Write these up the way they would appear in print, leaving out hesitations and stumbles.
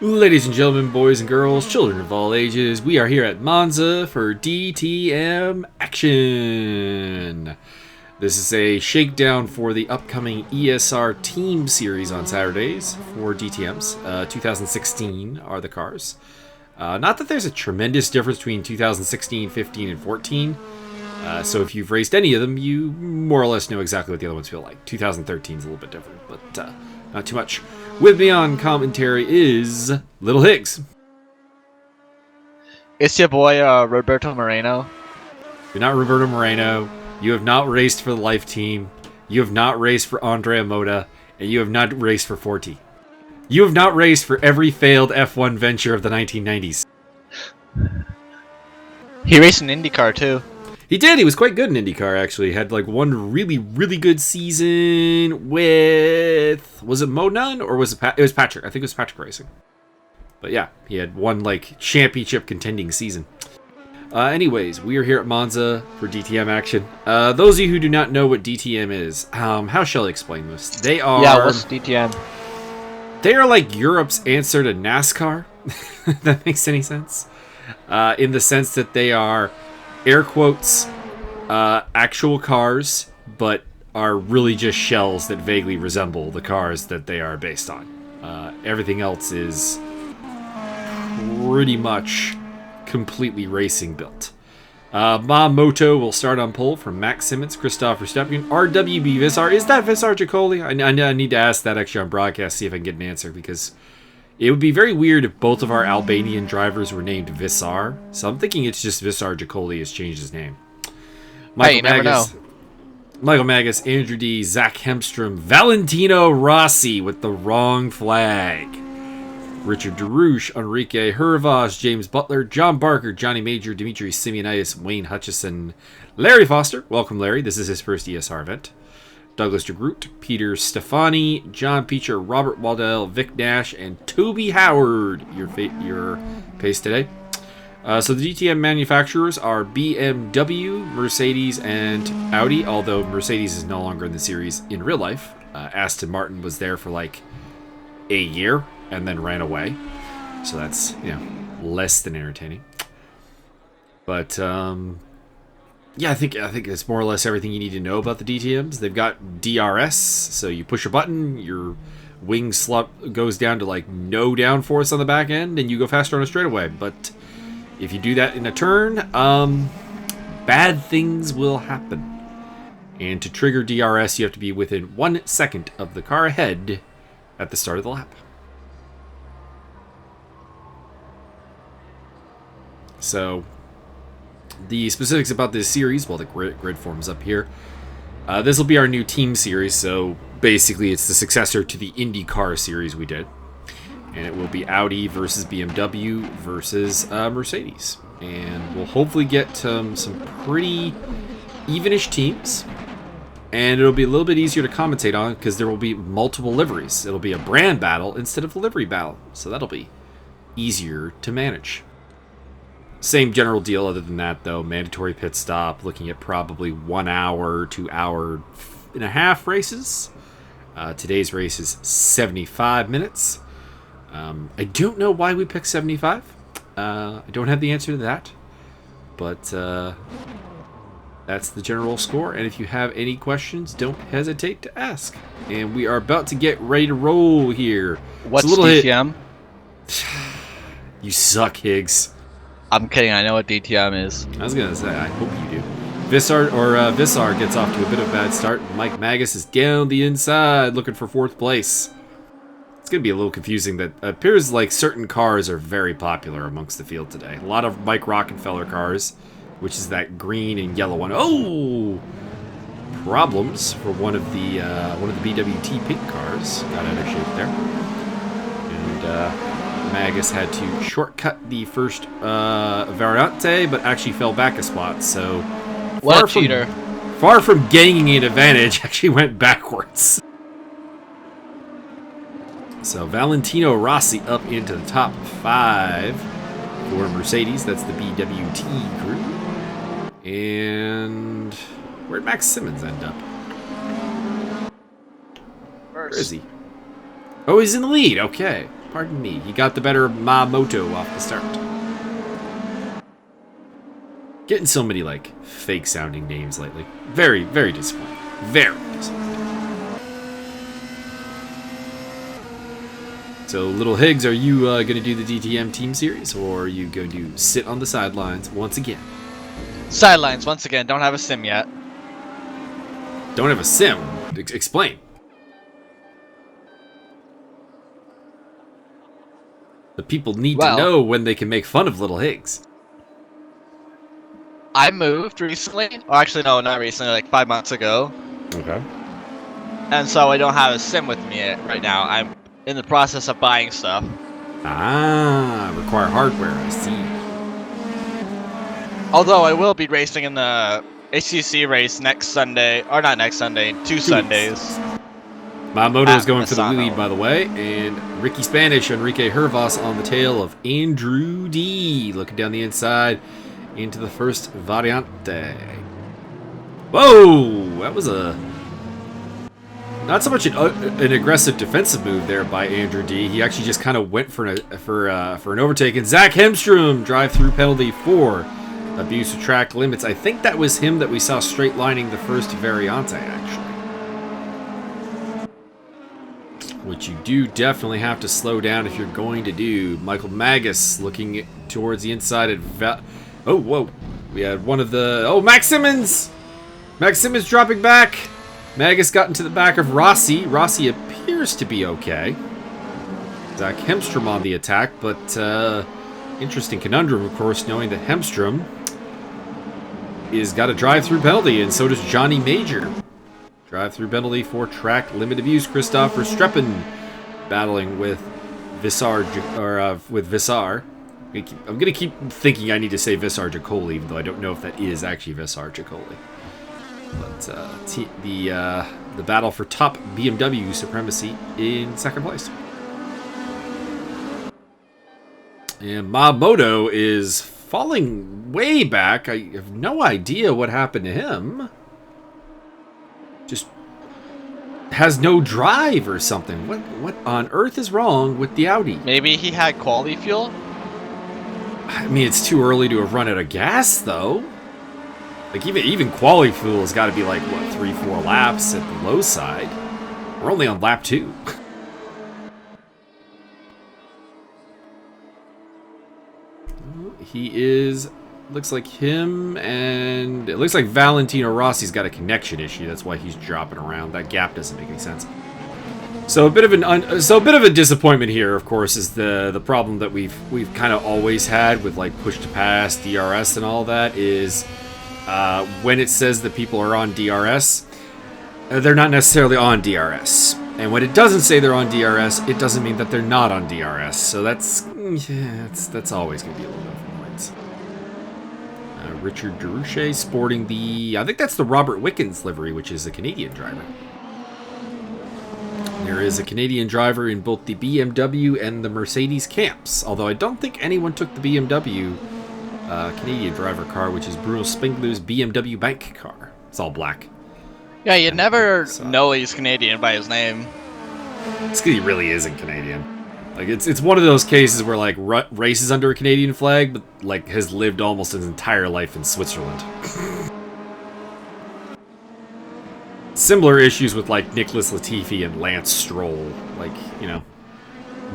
Ladies and gentlemen, boys and girls, children of all ages, we are here at Monza for DTM action. This is a shakedown for the upcoming ESR Team Series on Saturdays for DTMs. 2016 are the cars. Not that there's a tremendous difference between 2016, 15, and 14. So if you've raced any of them, you more or less know exactly what the other ones feel like. 2013 is a little bit different, but not too much. With me on commentary is Little Higgs. It's your boy, Roberto Moreno. You're not Roberto Moreno. You have not raced for the Life Team. You have not raced for Andrea Moda. And you have not raced for Forti. You have not raced for every failed F1 venture of the 1990s. He raced an IndyCar, too. He did. He was quite good in IndyCar, actually. He had like one really, really good season with... Was it Monan or was it... It was Patrick. I think it was Patrick Racing. But yeah, he had one like championship contending season. Anyways, we are here at Monza for DTM action. Those of you who do not know what DTM is, how shall I explain this? They are... Yeah, what's DTM? They are like Europe's answer to NASCAR, if that makes any sense. In the sense that they are... air quotes, actual cars, but are really just shells that vaguely resemble the cars that they are based on. Everything else is pretty much completely racing built. Moto will start on pole from Max Simmons, Christopher Verstappen, RWB Vissar. Is that Vissar Jacoli? I need to ask that actually on broadcast, see if I can get an answer, because it would be very weird if both of our Albanian drivers were named Vissar. So I'm thinking it's just Vissar Jacoli has changed his name. Michael Magas, Michael Magas, Andrew D, Zach Hemstrom, Valentino Rossi with the wrong flag. Richard DeRouche, Enrique Hervas, James Butler, John Barker, Johnny Major, Dimitri Simeonitis, Wayne Hutchison, Larry Foster. Welcome, Larry. This is his first ESR event. Douglas DeGroot, Peter Stefani, John Peacher, Robert Waddell, Vic Nash, and Toby Howard. Your pace today. So the DTM manufacturers are BMW, Mercedes, and Audi, although Mercedes is no longer in the series in real life. Aston Martin was there for like a year and then ran away. So that's, less than entertaining. But, yeah, I think it's more or less everything you need to know about the DTMs. They've got DRS, so you push a button, your wing slump goes down to like no downforce on the back end, and you go faster on a straightaway. But if you do that in a turn, bad things will happen. And to trigger DRS, you have to be within 1 second of the car ahead at the start of the lap. So the specifics about this series, well, the grid form's up here. This will be our new team series, so basically it's the successor to the IndyCar series we did. And it will be Audi versus BMW versus Mercedes. And we'll hopefully get some pretty evenish teams. And it'll be a little bit easier to commentate on because there will be multiple liveries. It'll be a brand battle instead of a livery battle. So that'll be easier to manage. Same general deal other than that, though. Mandatory pit stop, looking at probably 1 hour, 2 hour and a half races. Today's race is 75 minutes. I don't know why we picked 75. I don't have the answer to that. But that's the general score. And if you have any questions, don't hesitate to ask. And we are about to get ready to roll here. What's DTM? You suck, Higgs. I'm kidding, I know what DTM is. I was going to say, I hope you do. Vissar gets off to a bit of a bad start. Mike Magas is down the inside looking for 4th place. It's going to be a little confusing that it appears like certain cars are very popular amongst the field today. A lot of Mike Rockefeller cars, which is that green and yellow one. Oh! Problems for one of the BWT pink cars. Got out of shape there. And Magas had to shortcut the first Variante, but actually fell back a spot. So what a cheater! Far from gaining an advantage, actually went backwards. So Valentino Rossi up into the top 5 for Mercedes. That's the BWT group. And where'd Max Simmons end up? Where is he? Oh, he's in the lead. Okay. Pardon me. He got the better of Ma Moto off the start. Getting so many, like, fake-sounding names lately. Very, very disappointing. Very disappointing. So, Little Higgs, are you going to do the DTM Team Series, or are you going to sit on the sidelines once again? Sidelines, once again. Don't have a sim yet. Don't have a sim? Explain. The people need to know when they can make fun of Little Higgs. I moved recently. Or actually, no, not recently. Like 5 months ago. Okay. And so I don't have a sim with me right now. I'm in the process of buying stuff. Ah, require hardware. I see. Although I will be racing in the HCC race next Sunday. Or not next Sunday. 2 Sundays. Mamoto is going for the lead, by the way, and Ricky Spanish, Enrique Hervas on the tail of Andrew D. Looking down the inside into the first Variante. Whoa! That was not so much an aggressive defensive move there by Andrew D. He actually just kind of went for an overtake. And Zach Hemstrom, drive-through penalty for abuse of track limits. I think that was him that we saw straight lining the first Variante, actually. Which you do definitely have to slow down if you're going to do. Michael Magas looking towards the inside at oh, whoa. We had one of the... Oh, Max Simmons! Max Simmons dropping back. Magas got into the back of Rossi. Rossi appears to be okay. Zach Hemstrom on the attack, but interesting conundrum, of course, knowing that Hemstrom is got a drive-through penalty, and so does Johnny Major. Drive-through penalty for track limit abuse. Christopher Streppen battling with Visar, with Visar. I'm gonna keep thinking I need to say Visar Jacoli, even though I don't know if that is actually Visar Jacoli. But the battle for top BMW supremacy in second place. And Mamoto is falling way back. I have no idea what happened to him. Just has no drive or something. What on earth is wrong with the Audi? Maybe he had quality fuel? I mean, it's too early to have run out of gas, though. Like, even quality fuel has got to be like, what, 3-4 laps at the low side? We're only on lap 2. He is... Looks like him, and it looks like Valentino Rossi's got a connection issue. That's why he's dropping around. That gap doesn't make any sense. So a bit of a disappointment here, of course, is the problem that we've kind of always had with like push to pass, DRS, and all that is when it says that people are on DRS, they're not necessarily on DRS. And when it doesn't say they're on DRS, it doesn't mean that they're not on DRS. So that's always going to be a little bit of annoyance. Richard Derouche sporting the, I think that's the Robert Wickens livery, which is a Canadian driver. There is a Canadian driver in both the BMW and the Mercedes camps, although I don't think anyone took the BMW Canadian driver car, which is Bruno Spengler's BMW bank car. It's all black. Yeah, you'd never know he's Canadian by his name. It's because he really isn't Canadian. Like, it's one of those cases where, like, races under a Canadian flag, but, like, has lived almost his entire life in Switzerland. Similar issues with, like, Nicholas Latifi and Lance Stroll. Like, you know,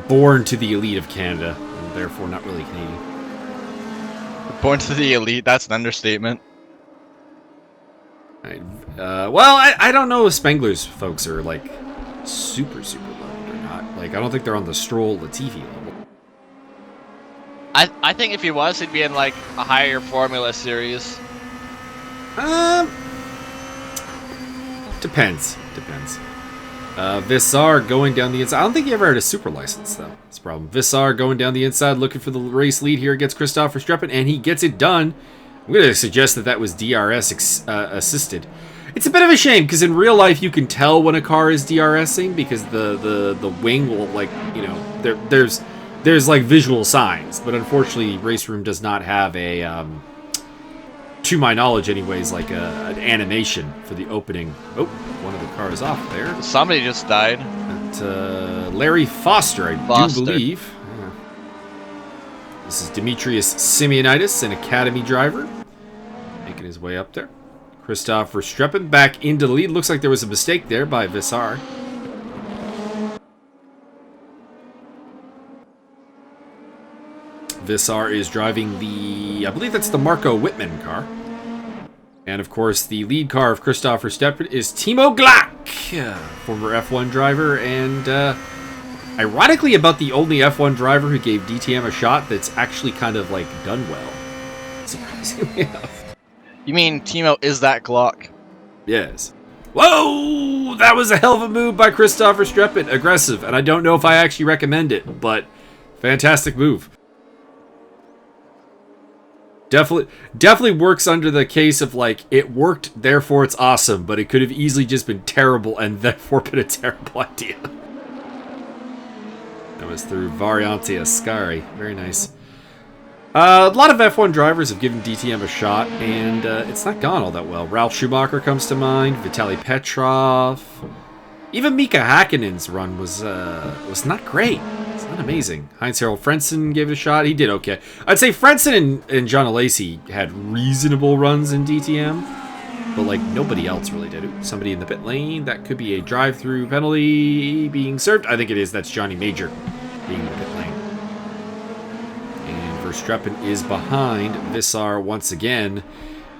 born to the elite of Canada, and therefore not really Canadian. Born to the elite, that's an understatement. Right. Well, I don't know if Spengler's folks are, like, super leveled or not. Like, I don't think they're on the Stroll Latifi level. I think if he was, he'd be in, like, a higher Formula Series. Depends. Visar going down the inside. I don't think he ever had a super license, though. That's the problem. Visar going down the inside, looking for the race lead here against Christopher Streppen, and he gets it done. I'm going to suggest that was DRS assisted. It's a bit of a shame, because in real life you can tell when a car is DRSing, because the wing will, like, you know, there's like visual signs, but unfortunately Race Room does not have a, to my knowledge anyways, like an animation for the opening. Oh, one of the cars off there. Somebody just died. Larry Foster, I Foster. do believe. Yeah. This is Demetrius Simeonitis, an academy driver, making his way up there. Christoph Verstappen back into the lead. Looks like there was a mistake there by Visar. Visar is driving the, I believe that's the Marco Whitman car. And of course, the lead car of Christoph Verstappen is Timo Glock, former F1 driver, and ironically about the only F1 driver who gave DTM a shot that's actually kind of like done well. Surprisingly enough. You mean Timo is that Glock? Yes. Whoa! That was a hell of a move by Christoph Verstappen. Aggressive, and I don't know if I actually recommend it, but fantastic move. Definitely works under the case of like, it worked, therefore it's awesome, but it could have easily just been terrible and therefore been a terrible idea. That was through Variante Ascari. Very nice. A lot of F1 drivers have given DTM a shot, and it's not gone all that well. Ralf Schumacher comes to mind, Vitaly Petrov. Even Mika Hakkinen's run was not great. It's not amazing. Heinz-Harald Frentzen gave it a shot. He did okay. I'd say Frentzen and John Alesi had reasonable runs in DTM, but like nobody else really did. Somebody in the pit lane, that could be a drive-through penalty being served. I think it is. That's Johnny Major being in the pit lane. And Verstappen is behind Visar once again.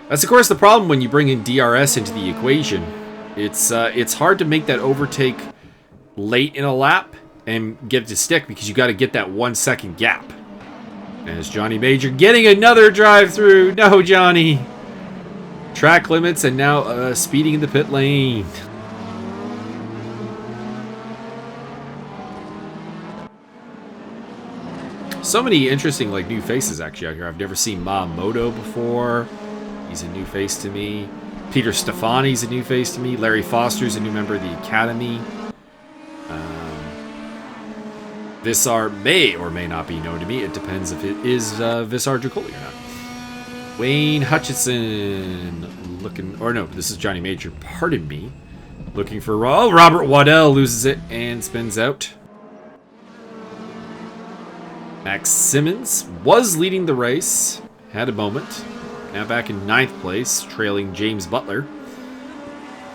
That's of course the problem when you bring in DRS into the equation. It's hard to make that overtake late in a lap and get it to stick because you got to get that 1 second gap. As Johnny Major getting another drive through. No, Johnny. Track limits and now speeding in the pit lane. So many interesting like new faces actually out here. I've never seen Ma Moto before. He's a new face to me. Peter Stefani's a new face to me. Larry Foster's a new member of the Academy. Visar may or may not be known to me. It depends if it is Visar Dracoli or not. Wayne Hutchinson looking... Or no, this is Johnny Major. Pardon me. Looking for... Oh, Robert Waddell loses it and spins out. Max Simmons was leading the race. Had a moment. Now back in 9th place, trailing James Butler.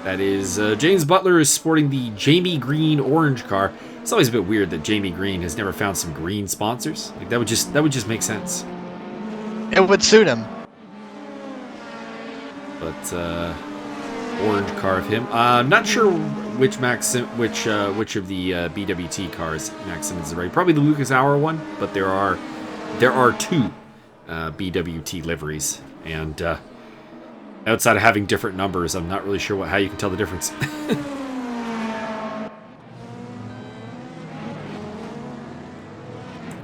That is, James Butler is sporting the Jamie Green orange car. It's always a bit weird that Jamie Green has never found some green sponsors. Like that would just make sense. It would suit him. But orange car of him. I'm not sure which of the BWT cars Max Simmons is riding. Probably the Lucas Hour one, but there are two BWT liveries. And outside of having different numbers, I'm not really sure how you can tell the difference.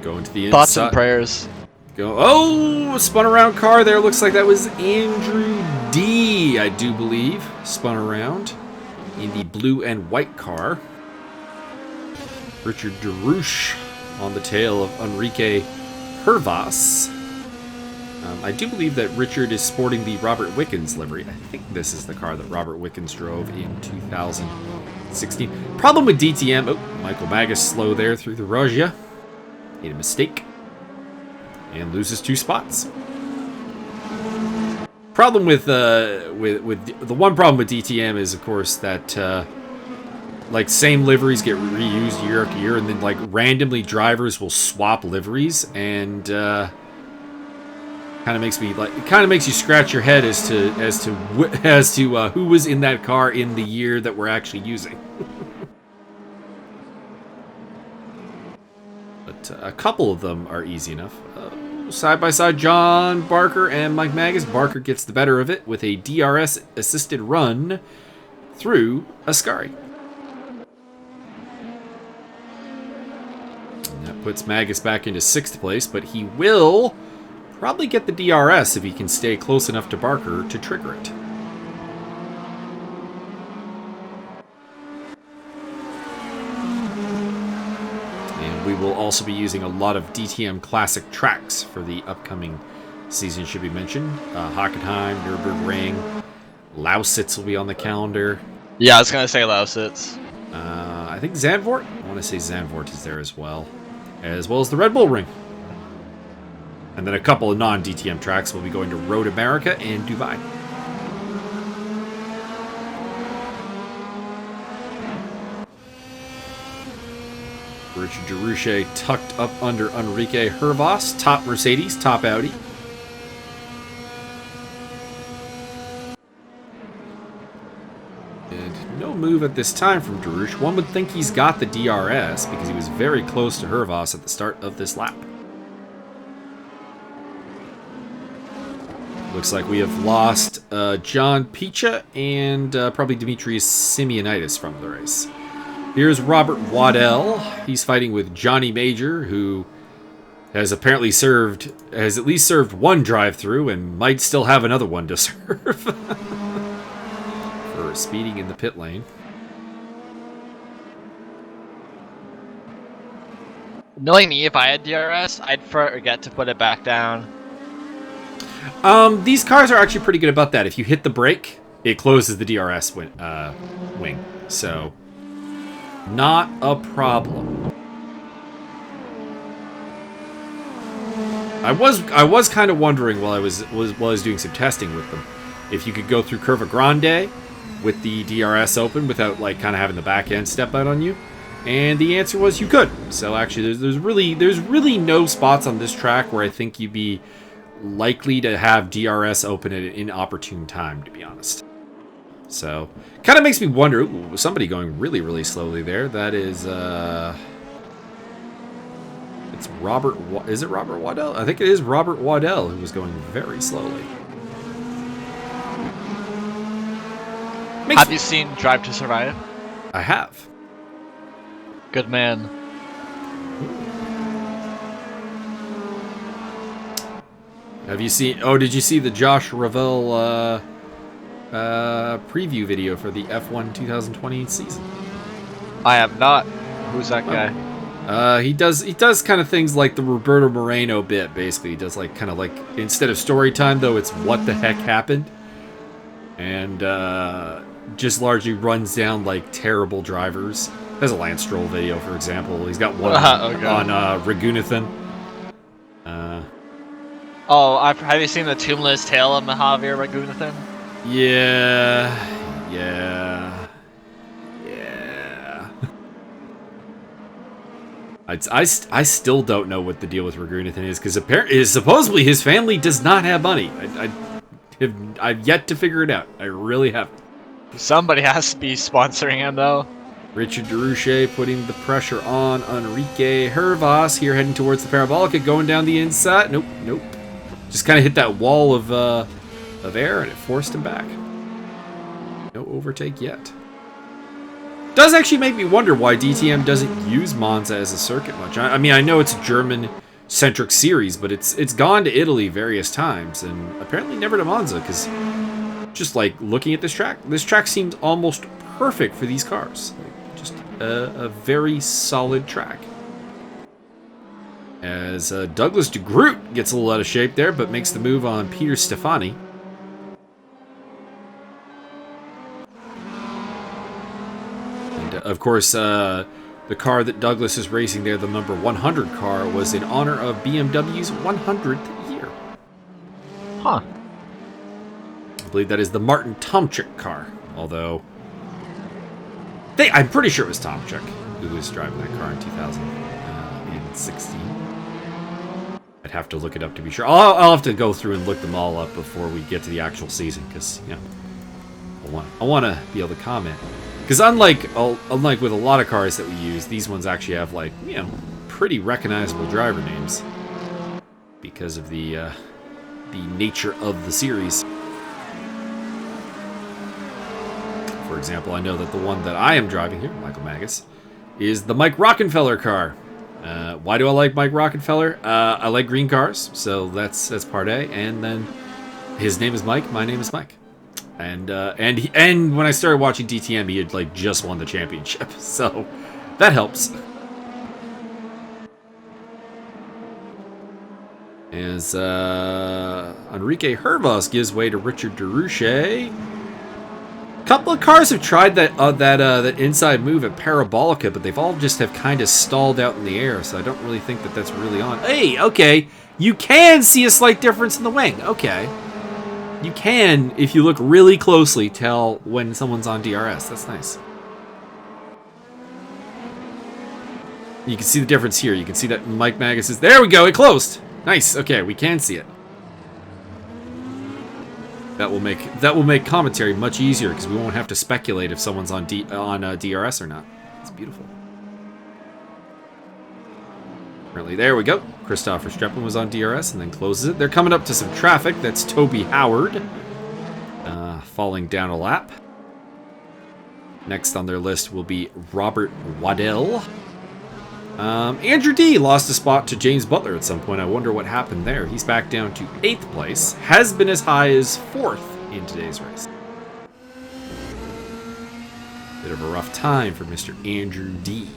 Going to the inside. Thoughts and prayers. Oh, spun around car there. Looks like that was Andrew D, I do believe. Spun around in the blue and white car. Richard DeRouche on the tail of Enrique Hervas. I do believe that Richard is sporting the Robert Wickens livery. I think this is the car that Robert Wickens drove in 2016. Problem with DTM. Oh, Michael Magas slow there through the Roggia. Made a mistake. And loses 2 spots. Problem with the one problem with DTM is, of course, that like same liveries get reused year after year, and then like randomly drivers will swap liveries, and kind of makes you scratch your head as to who was in that car in the year that we're actually using. But a couple of them are easy enough. Side by side, John Barker and Mike Magas. Barker gets the better of it with a DRS assisted run through Ascari. And that puts Magas back into 6th place, but he will probably get the DRS if he can stay close enough to Barker to trigger it. We will also be using a lot of DTM Classic tracks for the upcoming season, should be mentioned. Hockenheim, Nürburgring, Lausitz will be on the calendar. Yeah, I was going to say Lausitz. I I think Zandvoort. I want to say Zandvoort is there as well as the Red Bull Ring. And then a couple of non-DTM tracks will be going to Road America and Dubai. Richard Derouche tucked up under Enrique Hervas, top Mercedes, top Audi. And no move at this time from Derouche. One would think he's got the DRS because he was very close to Hervas at the start of this lap. Looks like we have lost John Picha and probably Demetrius Simeonitis from the race. Here's Robert Waddell. He's fighting with Johnny Major, who has apparently has at least served one drive-through and might still have another one to serve for speeding in the pit lane. Knowing me, if I had DRS, I'd forget to put it back down. These cars are actually pretty good about that. If you hit the brake, it closes the DRS wing. So, not a problem. I was kind of wondering while I was doing some testing with them if you could go through Curva Grande with the DRS open without like kind of having the back end step out on you, and the answer was you could. So actually, there's really no spots on this track where I think you'd be likely to have DRS open at an inopportune time, to be honest. So, kind of makes me wonder. Ooh, somebody going really, really slowly there. That is, it's Robert. Is it Robert Waddell? I think it is Robert Waddell who was going very slowly. Have you seen Drive to Survive? I have. Good man. Have you seen? Oh, did you see the Josh Ravel preview video for the F1 2020 season? I have not. Who's that guy? He does kind of things like the Roberto Moreno bit. Basically, he does like kind of like instead of story time though, it's what the heck happened, and just largely runs down like terrible drivers. There's a Lance Stroll video, for example. He's got one on Raghunathan. Have you seen the Tombless Tale of Mahavir Raghunathan? Yeah. I still don't know what the deal with Raghunathan is, because supposedly his family does not have money. I've yet to figure it out. I really haven't. Somebody has to be sponsoring him, though. Richard Derouche putting the pressure on Enrique Hervas here, heading towards the Parabolica, going down the inside. Nope. Just kind of hit that wall of air, and it forced him back. No overtake yet. Does actually make me wonder why DTM doesn't use Monza as a circuit much. I mean, I know it's a German-centric series, but it's gone to Italy various times, and apparently never to Monza, because just like looking at this track seems almost perfect for these cars. Like, just a very solid track. As Douglas de Groot gets a little out of shape there, but makes the move on Peter Stefani. And of course, the car that Douglas is racing there, the number 100 car, was in honor of BMW's 100th year. Huh. I believe that is the Martin Tomczyk car, although I'm pretty sure it was Tomczyk who was driving that car in 2016. I'd have to look it up to be sure. I'll have to go through and look them all up before we get to the actual season, because I want to be able to comment. Because unlike with a lot of cars that we use, these ones actually have like pretty recognizable driver names because of the nature of the series. For example, I know that the one that I am driving here, Michael Magas, is the Mike Rockenfeller car. Why do I like Mike Rockenfeller? I like green cars, so that's part A. And then his name is Mike, my name is Mike. And when I started watching DTM, he had like just won the championship, so that helps. As Enrique Hervas gives way to Richard Derouche. couple of cars have tried that inside move at Parabolica, but they've all just have kind of stalled out in the air, so I don't really think that that's really on. Hey, okay, you can see a slight difference in the wing. Okay, you can, if you look really closely, tell when someone's on DRS. That's nice. You can see the difference here. You can see that Mike Magas is... There we go, it closed. Nice, okay, we can see it. That will make commentary much easier because we won't have to speculate if someone's on DRS or not. It's beautiful. Currently, there we go. Christopher Streppin was on DRS and then closes it. They're coming up to some traffic. That's Toby Howard falling down a lap. Next on their list will be Robert Waddell. Andrew D lost a spot to James Butler at some point. I wonder what happened there. He's back down to 8th place. Has been as high as 4th in today's race. Bit of a rough time for Mr. Andrew D.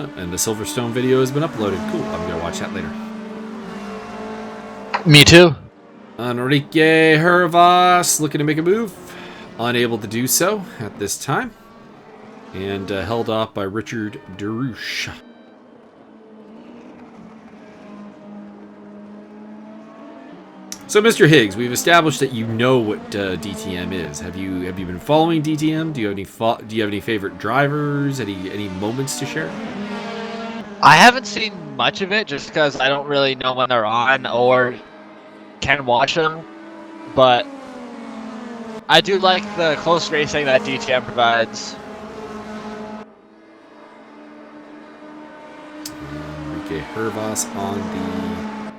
Oh, and the Silverstone video has been uploaded. Cool. I'm going to watch that later. Me too. Enrique Hervas looking to make a move. Unable to do so at this time. And held off by Richard Derouche. So, Mr. Higgs, we've established that you know what DTM is. Have you been following DTM? Do you have any favorite drivers? Any moments to share? I haven't seen much of it just because I don't really know when they're on or can watch them, but I do like the close racing that DTM provides. Enrique Hervas on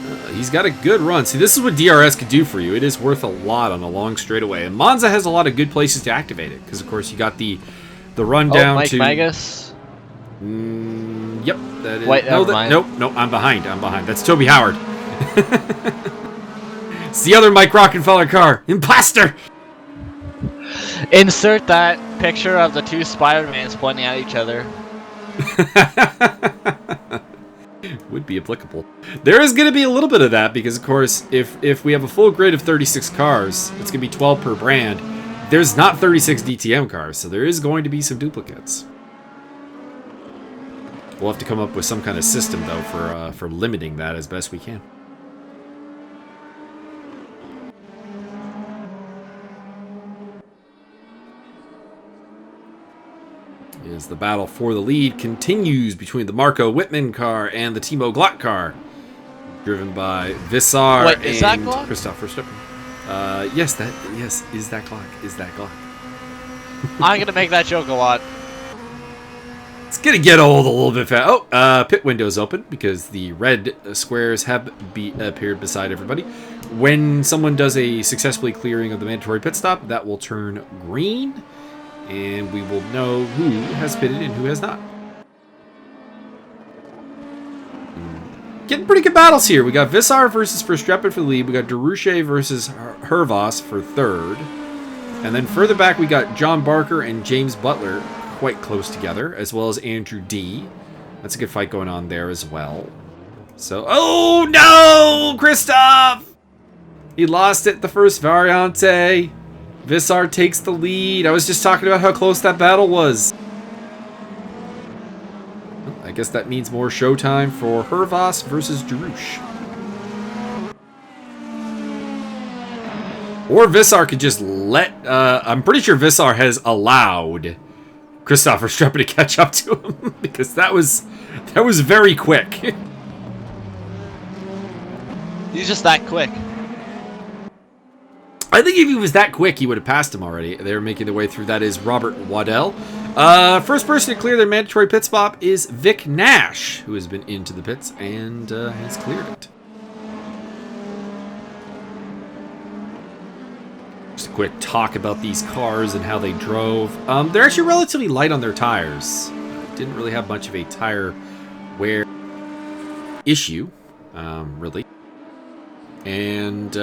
the... he's got a good run. See, this is what DRS could do for you. It is worth a lot on a long straightaway. And Monza has a lot of good places to activate it, because, of course, you got the run down Mike to... Magas? Yep, that is... Wait, no, nope, I'm behind. That's Toby Howard. It's the other Mike Rockefeller car. Imposter! Insert that picture of the two Spider-Mans pointing at each other. Would be applicable. There is going to be a little bit of that because, of course, if we have a full grid of 36 cars, it's going to be 12 per brand. There's not 36 DTM cars, so there is going to be some duplicates. We'll have to come up with some kind of system, though, for limiting that as best we can. As the battle for the lead continues between the Marco Whitman car and the Timo Glock car, driven by Vissar and Christopher Streppin. Yes, is that Glock. I'm gonna make that joke a lot. It's gonna get old a little bit fast. Oh, pit window's open because the red squares have appeared beside everybody. When someone does a successfully clearing of the mandatory pit stop, that will turn green. And we will know who has pitted and who has not. Getting pretty good battles here. We got Vissar versus Verstappen for the lead. We got Derouche versus Hervas for third. And then further back, we got John Barker and James Butler quite close together, as well as Andrew D. That's a good fight going on there as well. So, oh no, Christoph! He lost it the first variante. Vissar takes the lead. I was just talking about how close that battle was. Well, I guess that means more showtime for Hervas versus Derouche. Or Vissar could just let... I'm pretty sure Vissar has allowed Christopher Streppin to catch up to him. Because that was very quick. He's just that quick. I think if he was that quick, he would have passed him already. They're making their way through. That is Robert Waddell. First person to clear their mandatory pit stop is Vic Nash, who has been into the pits and has cleared it. Just a quick talk about these cars and how they drove. They're actually relatively light on their tires. Didn't really have much of a tire wear issue, really. And...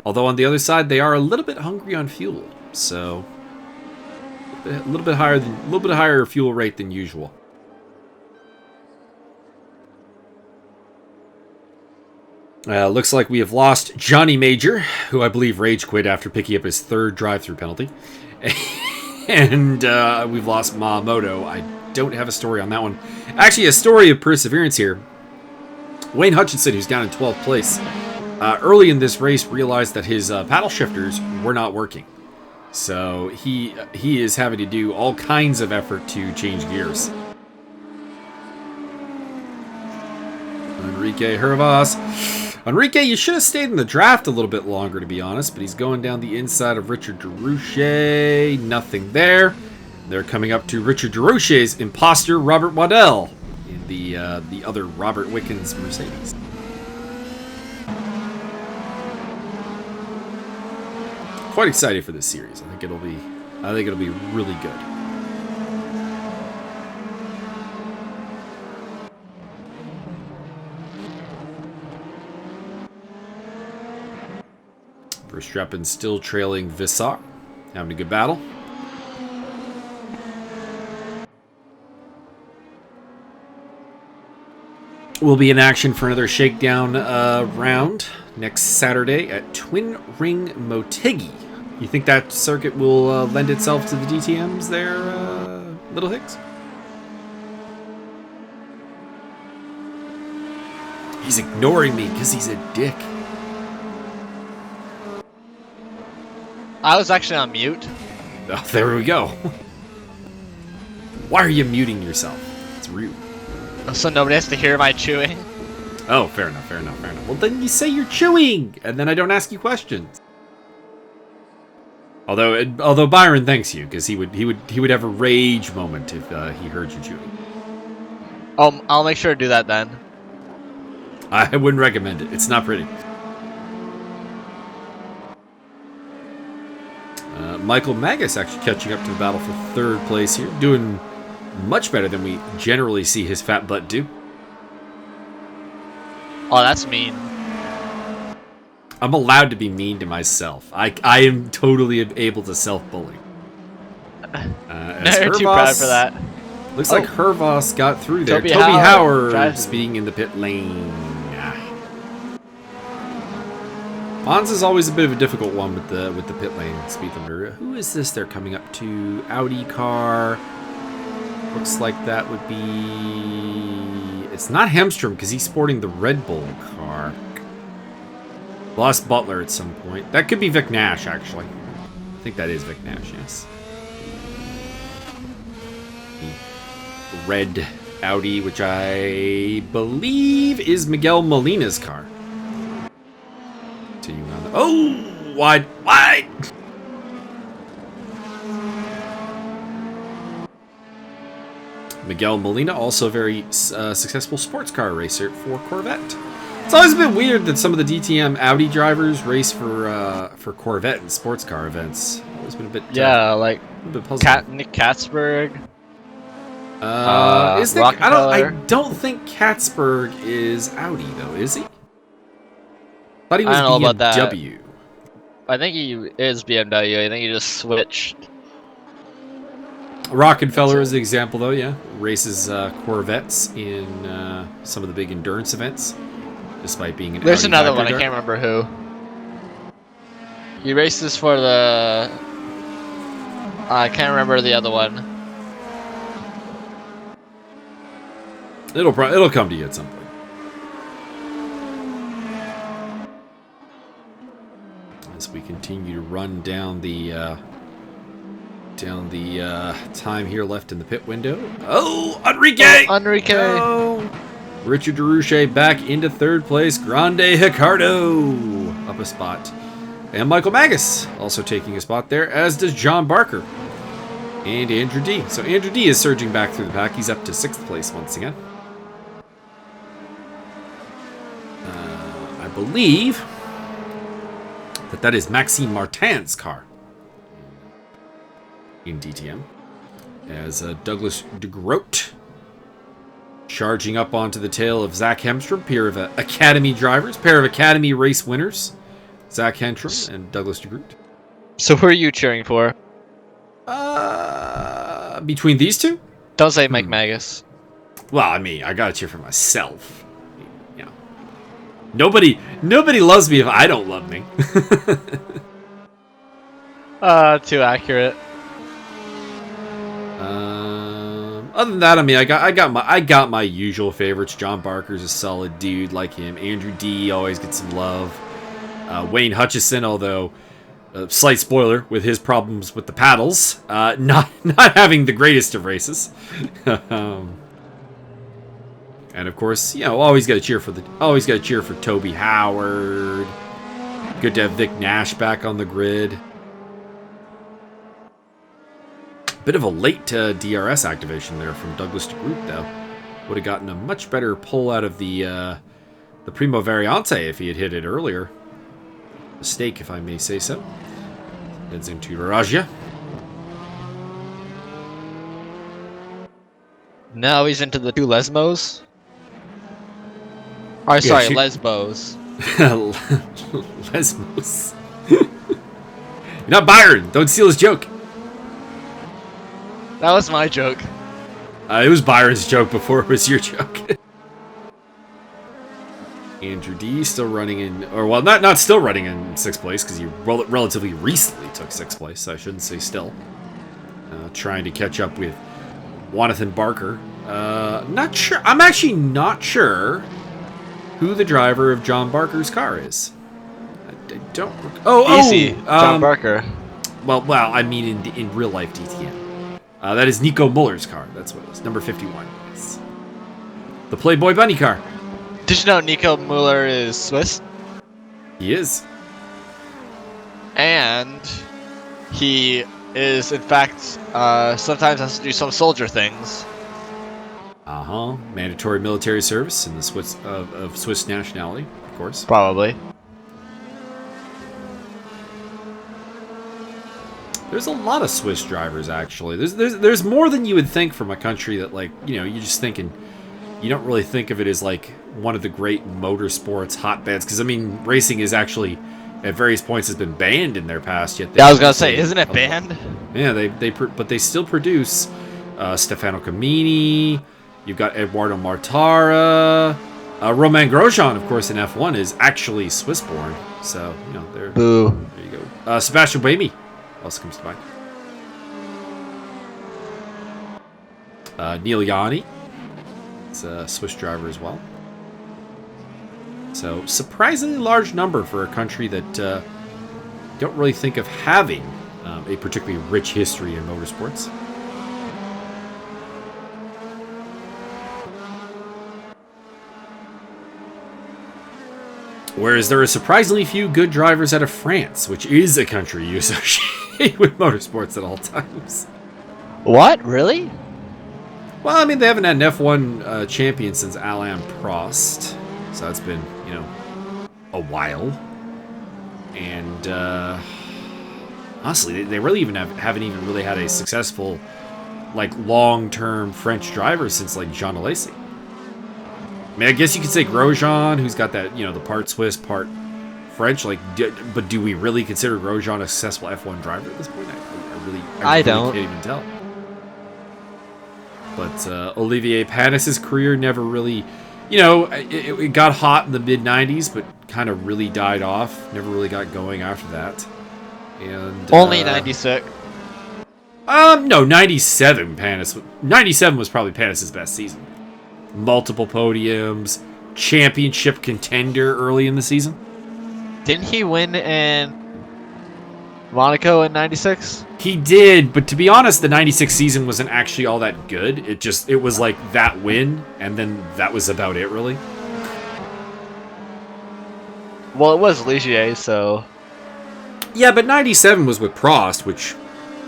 although on the other side, they are a little bit hungry on fuel, so a little bit higher fuel rate than usual. Looks like we have lost Johnny Major, who I believe rage quit after picking up his 3rd drive-through penalty. And we've lost Mamoto. I don't have a story on that one. Actually, a story of perseverance here. Wayne Hutchinson, who's down in 12th place, early in this race realized that his paddle shifters were not working. So he is having to do all kinds of effort to change gears. Enrique Hervas. Enrique, you should have stayed in the draft a little bit longer, to be honest, but he's going down the inside of Richard DeRouche. Nothing there. They're coming up to Richard DeRouche's imposter, Robert Waddell, in the other Robert Wickens Mercedes. Quite excited for this series. I think it'll be really good. Verstappen still trailing Visar, having a good battle. We'll be in action for another shakedown round next Saturday at Twin Ring Motegi. You think that circuit will lend itself to the DTMs there, Little Higgs? He's ignoring me because he's a dick. I was actually on mute. Oh, there we go. Why are you muting yourself? It's rude. So nobody has to hear my chewing? Oh, fair enough. Well, then you say you're chewing, and then I don't ask you questions. Although Byron thanks you, because he would have a rage moment if he heard you chewing. I'll make sure to do that then. I wouldn't recommend it. It's not pretty. Michael Magas actually catching up to the battle for 3rd place here, doing much better than we generally see his fat butt do. Oh, that's mean. I'm allowed to be mean to myself. I am totally able to self-bully. You're too proud for that. Looks like Hervas got through there. Toby Howard speeding in the pit lane. Monza's always a bit of a difficult one with the pit lane speed limiter. Who is this they're coming up to? Audi car. Looks like that would be... It's not Hemstrom because he's sporting the Red Bull car. Lost Butler at some point. That could be Vic Nash, actually. I think that is Vic Nash, yes. The red Audi, which I believe is Miguel Molina's car. Continuing on. Oh! Wide! Miguel Molina, also a very successful sports car racer for Corvette. It's always been weird that some of the DTM Audi drivers race for Corvette and sports car events. Always been a bit like a bit puzzling. Nick Katzberg. Is Nick, I don't think Katzberg is Audi though, is he? Thought he was BMW. About that. I think he is BMW. I think he just switched. Rockefeller is the example, though, yeah. Races Corvettes in some of the big endurance events, despite being an There's Audi another one, driver. I can't remember who. He races for the... I can't remember the other one. It'll come to you at some point. As we continue to run down the time here left in the pit window. Oh, Enrique! Enrique! No. Richard DeRouche back into 3rd place. Grande Ricardo up a spot. And Michael Magas also taking a spot there, as does John Barker. And Andrew D. So Andrew D is surging back through the pack. He's up to 6th place once again. I believe that is Maxime Martin's car in DTM, as Douglas DeGroat charging up onto the tail of Zach Hemstrom, pair of Academy drivers, pair of Academy race winners, Zach Hemstrom and Douglas DeGroat. So who are you cheering for? Between these two? Don't say Mike Magas. Well, I mean, I gotta cheer for myself. You know, Nobody loves me if I don't love me. Too accurate. Other than that, I mean, I got my usual favorites. John Barker's a solid dude, like him. Andrew D always gets some love. Wayne Hutchison, although slight spoiler with his problems with the paddles, not having the greatest of races. And of course, you know, always got to cheer for Toby Howard. Good to have Vic Nash back on the grid. Bit of a late DRS activation there from Douglas DeGroot, though. Would have gotten a much better pull out of the Primo Variante if he had hit it earlier. Mistake, if I may say so. Heads into Raja. Now he's into the two Lesmos. Oh, sorry, Lesbos. Lesmos. You're not Byron. Don't steal his joke. That was my joke. It was Byron's joke before it was your joke. Andrew D still running in, or well, not still running in 6th place because he relatively recently took 6th place. So I shouldn't say still. Trying to catch up with Jonathan Barker. Not sure. I'm actually not sure who the driver of John Barker's car is. I don't. Easy. John Barker. Well, I mean in real life DTM. That is Nico Muller's car. That's what it is. Number 51. Yes. The Playboy Bunny car. Did you know Nico Muller is Swiss? He is. And he is, in fact, sometimes has to do some soldier things. Mandatory military service in the Swiss of Swiss nationality, of course. Probably. There's a lot of Swiss drivers, actually. There's more than you would think from a country that, like, you know, you're just thinking, you don't really think of it as, like, one of the great motorsports hotbeds. Because, I mean, racing is actually, at various points, has been banned in their past. Yet yeah, I was going to say, isn't it banned? Yeah, but they still produce Stefano Camini. You've got Eduardo Martara. Romain Grosjean, of course, in F1 is actually Swiss-born. So, you know, there you go. Sebastian Buemi also comes to mind. Neil Yanni. It's a Swiss driver as well. So, surprisingly large number for a country that don't really think of having a particularly rich history in motorsports. Whereas there are surprisingly few good drivers out of France, which is a country you associate with motorsports at all times. What? Really? Well, I mean, they haven't had an F1 champion since Alain Prost, so that's been, you know, a while. And honestly, they really haven't even really had a successful, like, long-term French driver since, like, Jean Alesi. I mean, I guess you could say Grosjean, who's got that, you know, the part Swiss, part French. Like, but do we really consider Grosjean a successful F1 driver at this point? I really don't. Can't even tell. But Olivier Panis' career never really, you know, it got hot in the mid-90s, but kind of really died off. Never really got going after that. And only 96. No, 97 Panis. 97 was probably Panis' best season. Multiple podiums, championship contender early in the season. Didn't he win in Monaco in 96? He did, but to be honest, the 96 season wasn't actually all that good. It was like that win, and then that was about it, really. Well, it was Ligier, so... Yeah, but 97 was with Prost, which,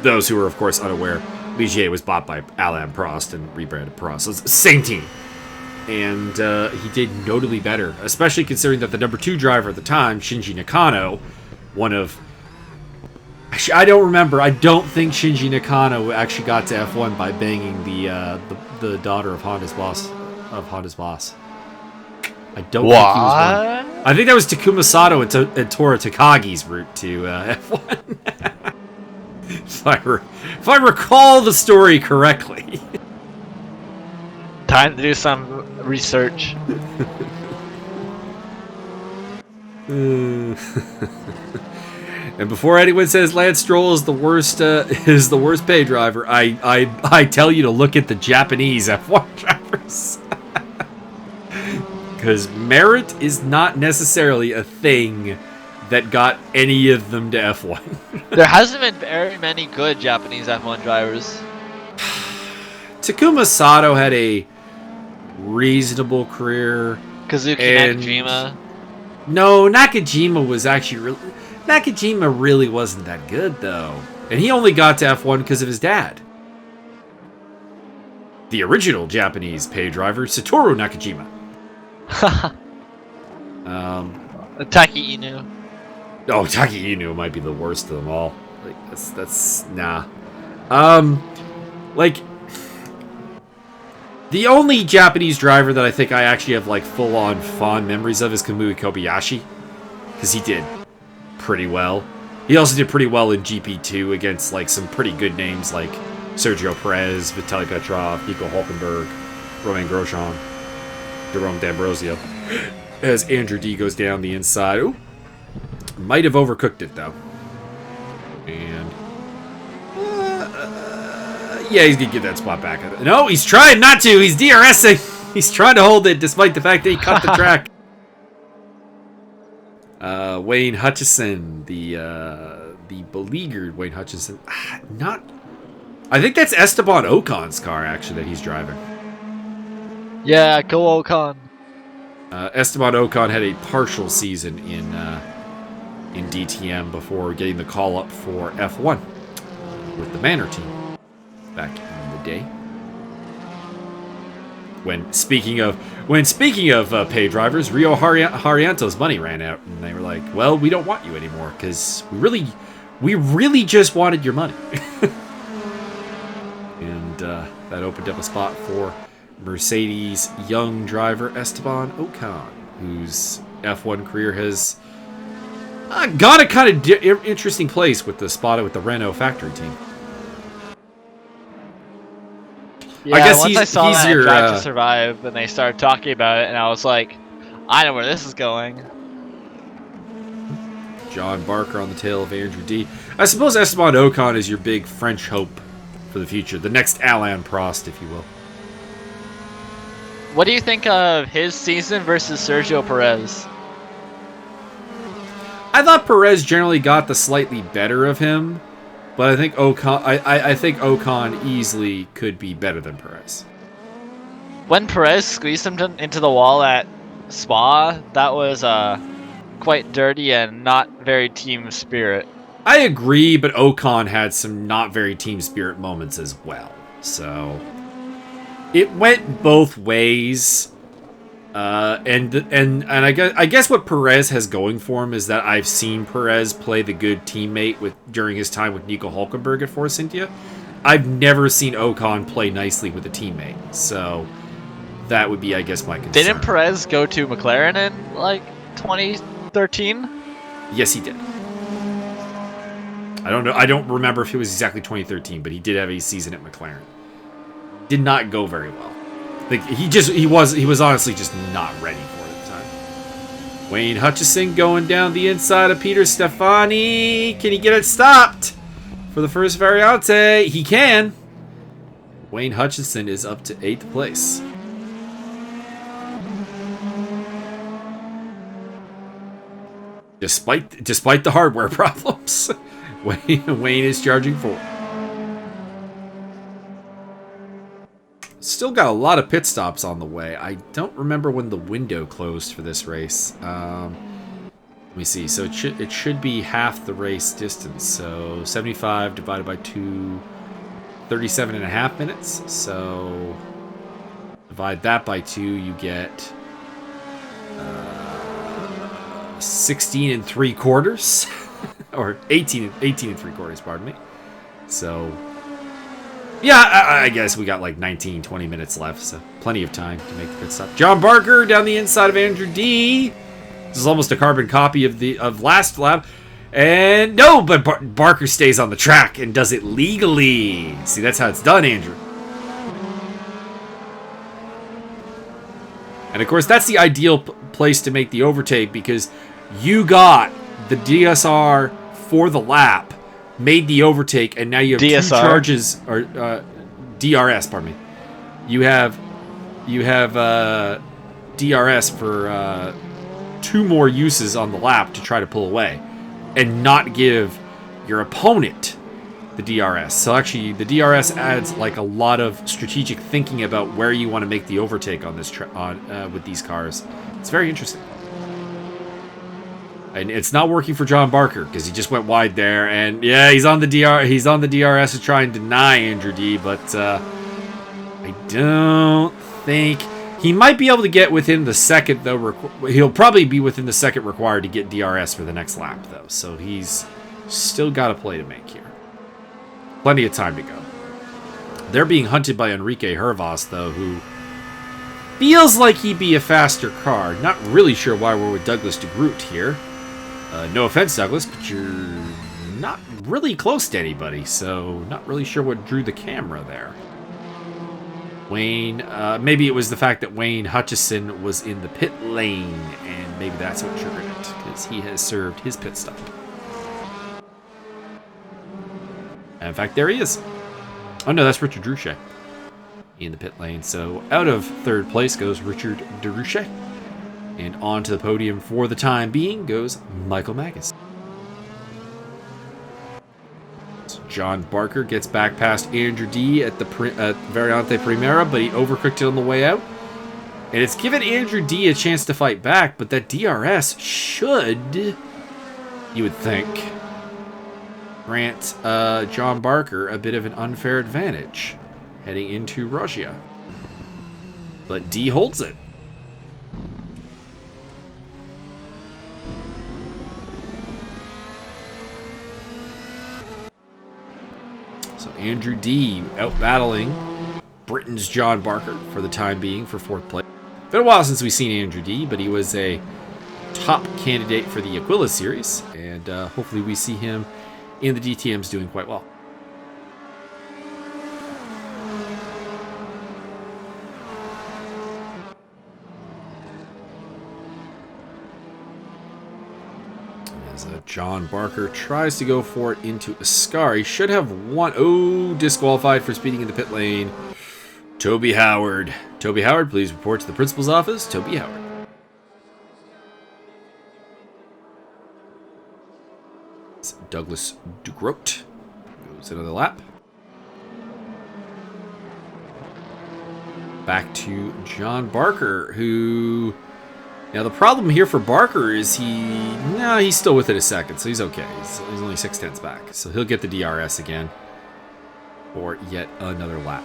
those who are, of course, unaware, Ligier was bought by Alain Prost and rebranded Prost. So it's the same team. And he did notably better, especially considering that the number 2 driver at the time, Shinji Nakano, one of... I don't remember. I don't think Shinji Nakano actually got to F1 by banging the daughter of Honda's boss. I don't think he was one. I think that was Takuma Sato and Tora Takagi's route to F1. if I recall the story correctly. Time to do some research. And before anyone says Lance Stroll is the worst pay driver, I tell you to look at the Japanese F1 drivers. Because merit is not necessarily a thing that got any of them to F1. There hasn't been very many good Japanese F1 drivers. Takuma Sato had a reasonable career. Kazuki Nakajima. No, Nakajima was actually Nakajima really wasn't that good though, and he only got to F1 because of his dad. The original Japanese pay driver, Satoru Nakajima. Taki Inu. Oh, Taki Inu might be the worst of them all. Like that's nah. Like the only Japanese driver that I think I actually have like full-on fond memories of is Kamui Kobayashi, because he did pretty well. He also did pretty well in GP2 against like some pretty good names like Sergio Perez, Vitaly Petrov, Nico Hulkenberg, Romain Grosjean, Jerome D'Ambrosio. As Andrew D goes down the inside. Ooh. Might have overcooked it though. And yeah, he's gonna get that spot back. No, he's trying not to. He's DRSing. He's trying to hold it despite the fact that he cut the track. Wayne Hutchison, the beleaguered Wayne Hutchison. I think that's Esteban Ocon's car actually that he's driving. Yeah, go Ocon. Esteban Ocon had a partial season in DTM before getting the call up for F1 with the Manor team back in the day. When speaking of pay drivers, Rio Haryanto's money ran out, and they were like, "Well, we don't want you anymore because we really just wanted your money." And that opened up a spot for Mercedes young driver Esteban Ocon, whose F1 career has got a kind of interesting place with the spot with the Renault factory team. Yeah, I guess once I saw that your, Drive to Survive, and they started talking about it, and I was like, I know where this is going. John Barker on the tail of Andrew D. I suppose Esteban Ocon is your big French hope for the future, the next Alain Prost, if you will. What do you think of his season versus Sergio Perez? I thought Perez generally got the slightly better of him, but I think Ocon. I think Ocon easily could be better than Perez. When Perez squeezed him into the wall at Spa, that was quite dirty and not very team spirit. I agree, but Ocon had some not very team spirit moments as well. So it went both ways. And I guess what Perez has going for him is that I've seen Perez play the good teammate during his time with Nico Hulkenberg at Force India. I've never seen Ocon play nicely with a teammate, so that would be, I guess, my concern. Didn't Perez go to McLaren in like 2013? Yes, he did. I don't know. I don't remember if it was exactly 2013, but he did have a season at McLaren. Did not go very well. Like he was honestly just not ready for it at the time. Wayne Hutchison going down the inside of Peter Stefani. Can he get it stopped for the first variante? He can. Wayne Hutchison is up to 8th place. Despite the hardware problems, Wayne is charging forward. Still got a lot of pit stops on the way. I don't remember when the window closed for this race. Let me see. So it should be half the race distance. So 75 divided by 2, 37.5 minutes. So divide that by 2, you get 16 3/4, or 18 3/4. Pardon me. So. Yeah, I guess we got like 19, 20 minutes left, so plenty of time to make the pit stop. John Barker down the inside of Andrew D. This is almost a carbon copy of last lap. And no, but Barker stays on the track and does it legally. See, that's how it's done, Andrew. And of course, that's the ideal place to make the overtake, because You got the DSR for the lap, made the overtake, and now you have DSR? two charges, or DRS, pardon me. You have DRS for 2 more uses on the lap to try to pull away, and not give your opponent the DRS. So actually, the DRS adds like a lot of strategic thinking about where you want to make the overtake on this with these cars. It's very interesting. And it's not working for John Barker because he just went wide there, and yeah, he's on the DRS to try and deny Andrew D, but I don't think he might be able to get within the second though. He'll probably be within the second required to get DRS for the next lap though, so he's still got a play to make here. Plenty of time to go. They're being hunted by Enrique Hervas though, who feels like he'd be a faster car. Not really sure why we're with Douglas de Groot here. No offense, Douglas, but you're not really close to anybody, so not really sure what drew the camera there. Wayne, maybe it was the fact that Wayne Hutchison was in the pit lane, and maybe that's what triggered it, because he has served his pit stop. And in fact, there he is. Oh no, that's Richard Druchet in the pit lane. So out of third place goes Richard Druchet. And onto the podium for the time being goes Michael Magas. So John Barker gets back past Andrew D at the Variante Primera, but he overcooked it on the way out. And it's given Andrew D a chance to fight back, but that DRS should, you would think, grant John Barker a bit of an unfair advantage heading into Russia. But D holds it. So Andrew D out battling Britain's John Barker for the time being for 4th place. Been a while since we've seen Andrew D, but he was a top candidate for the Aquila Series, and hopefully we see him in the DTMs doing quite well. As John Barker tries to go for it into Ascar, he should have one. Oh, disqualified for speeding in the pit lane. Toby Howard. Toby Howard, please report to the principal's office. Toby Howard. Douglas DeGroat goes into the lap. Back to John Barker, who... Now, the problem here for Barker is he's still within a second, so he's okay. He's only 0.6 back, so he'll get the DRS again for yet another lap.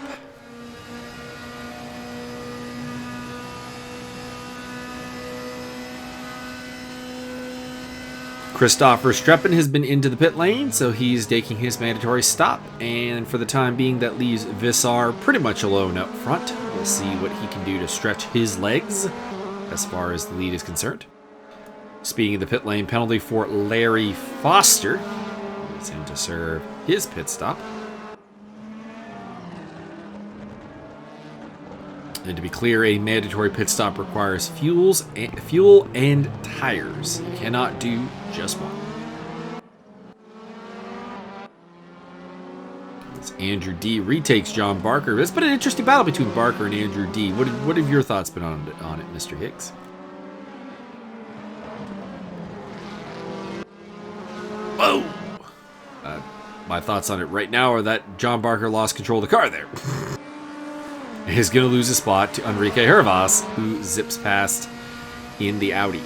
Christoph Verstappen has been into the pit lane, so he's taking his mandatory stop. And for the time being, that leaves Visar pretty much alone up front. We'll see what he can do to stretch his legs as far as the lead is concerned. Speaking of the pit lane, penalty for Larry Foster. It's him to serve his pit stop. And to be clear, a mandatory pit stop requires fuel and tires. You cannot do just one. As Andrew D retakes John Barker. It's been an interesting battle between Barker and Andrew D. What have your thoughts been on it, Mr. Higgs? Whoa! My thoughts on it right now are that John Barker lost control of the car there. He's going to lose a spot to Enrique Hervas, who zips past in the Audi.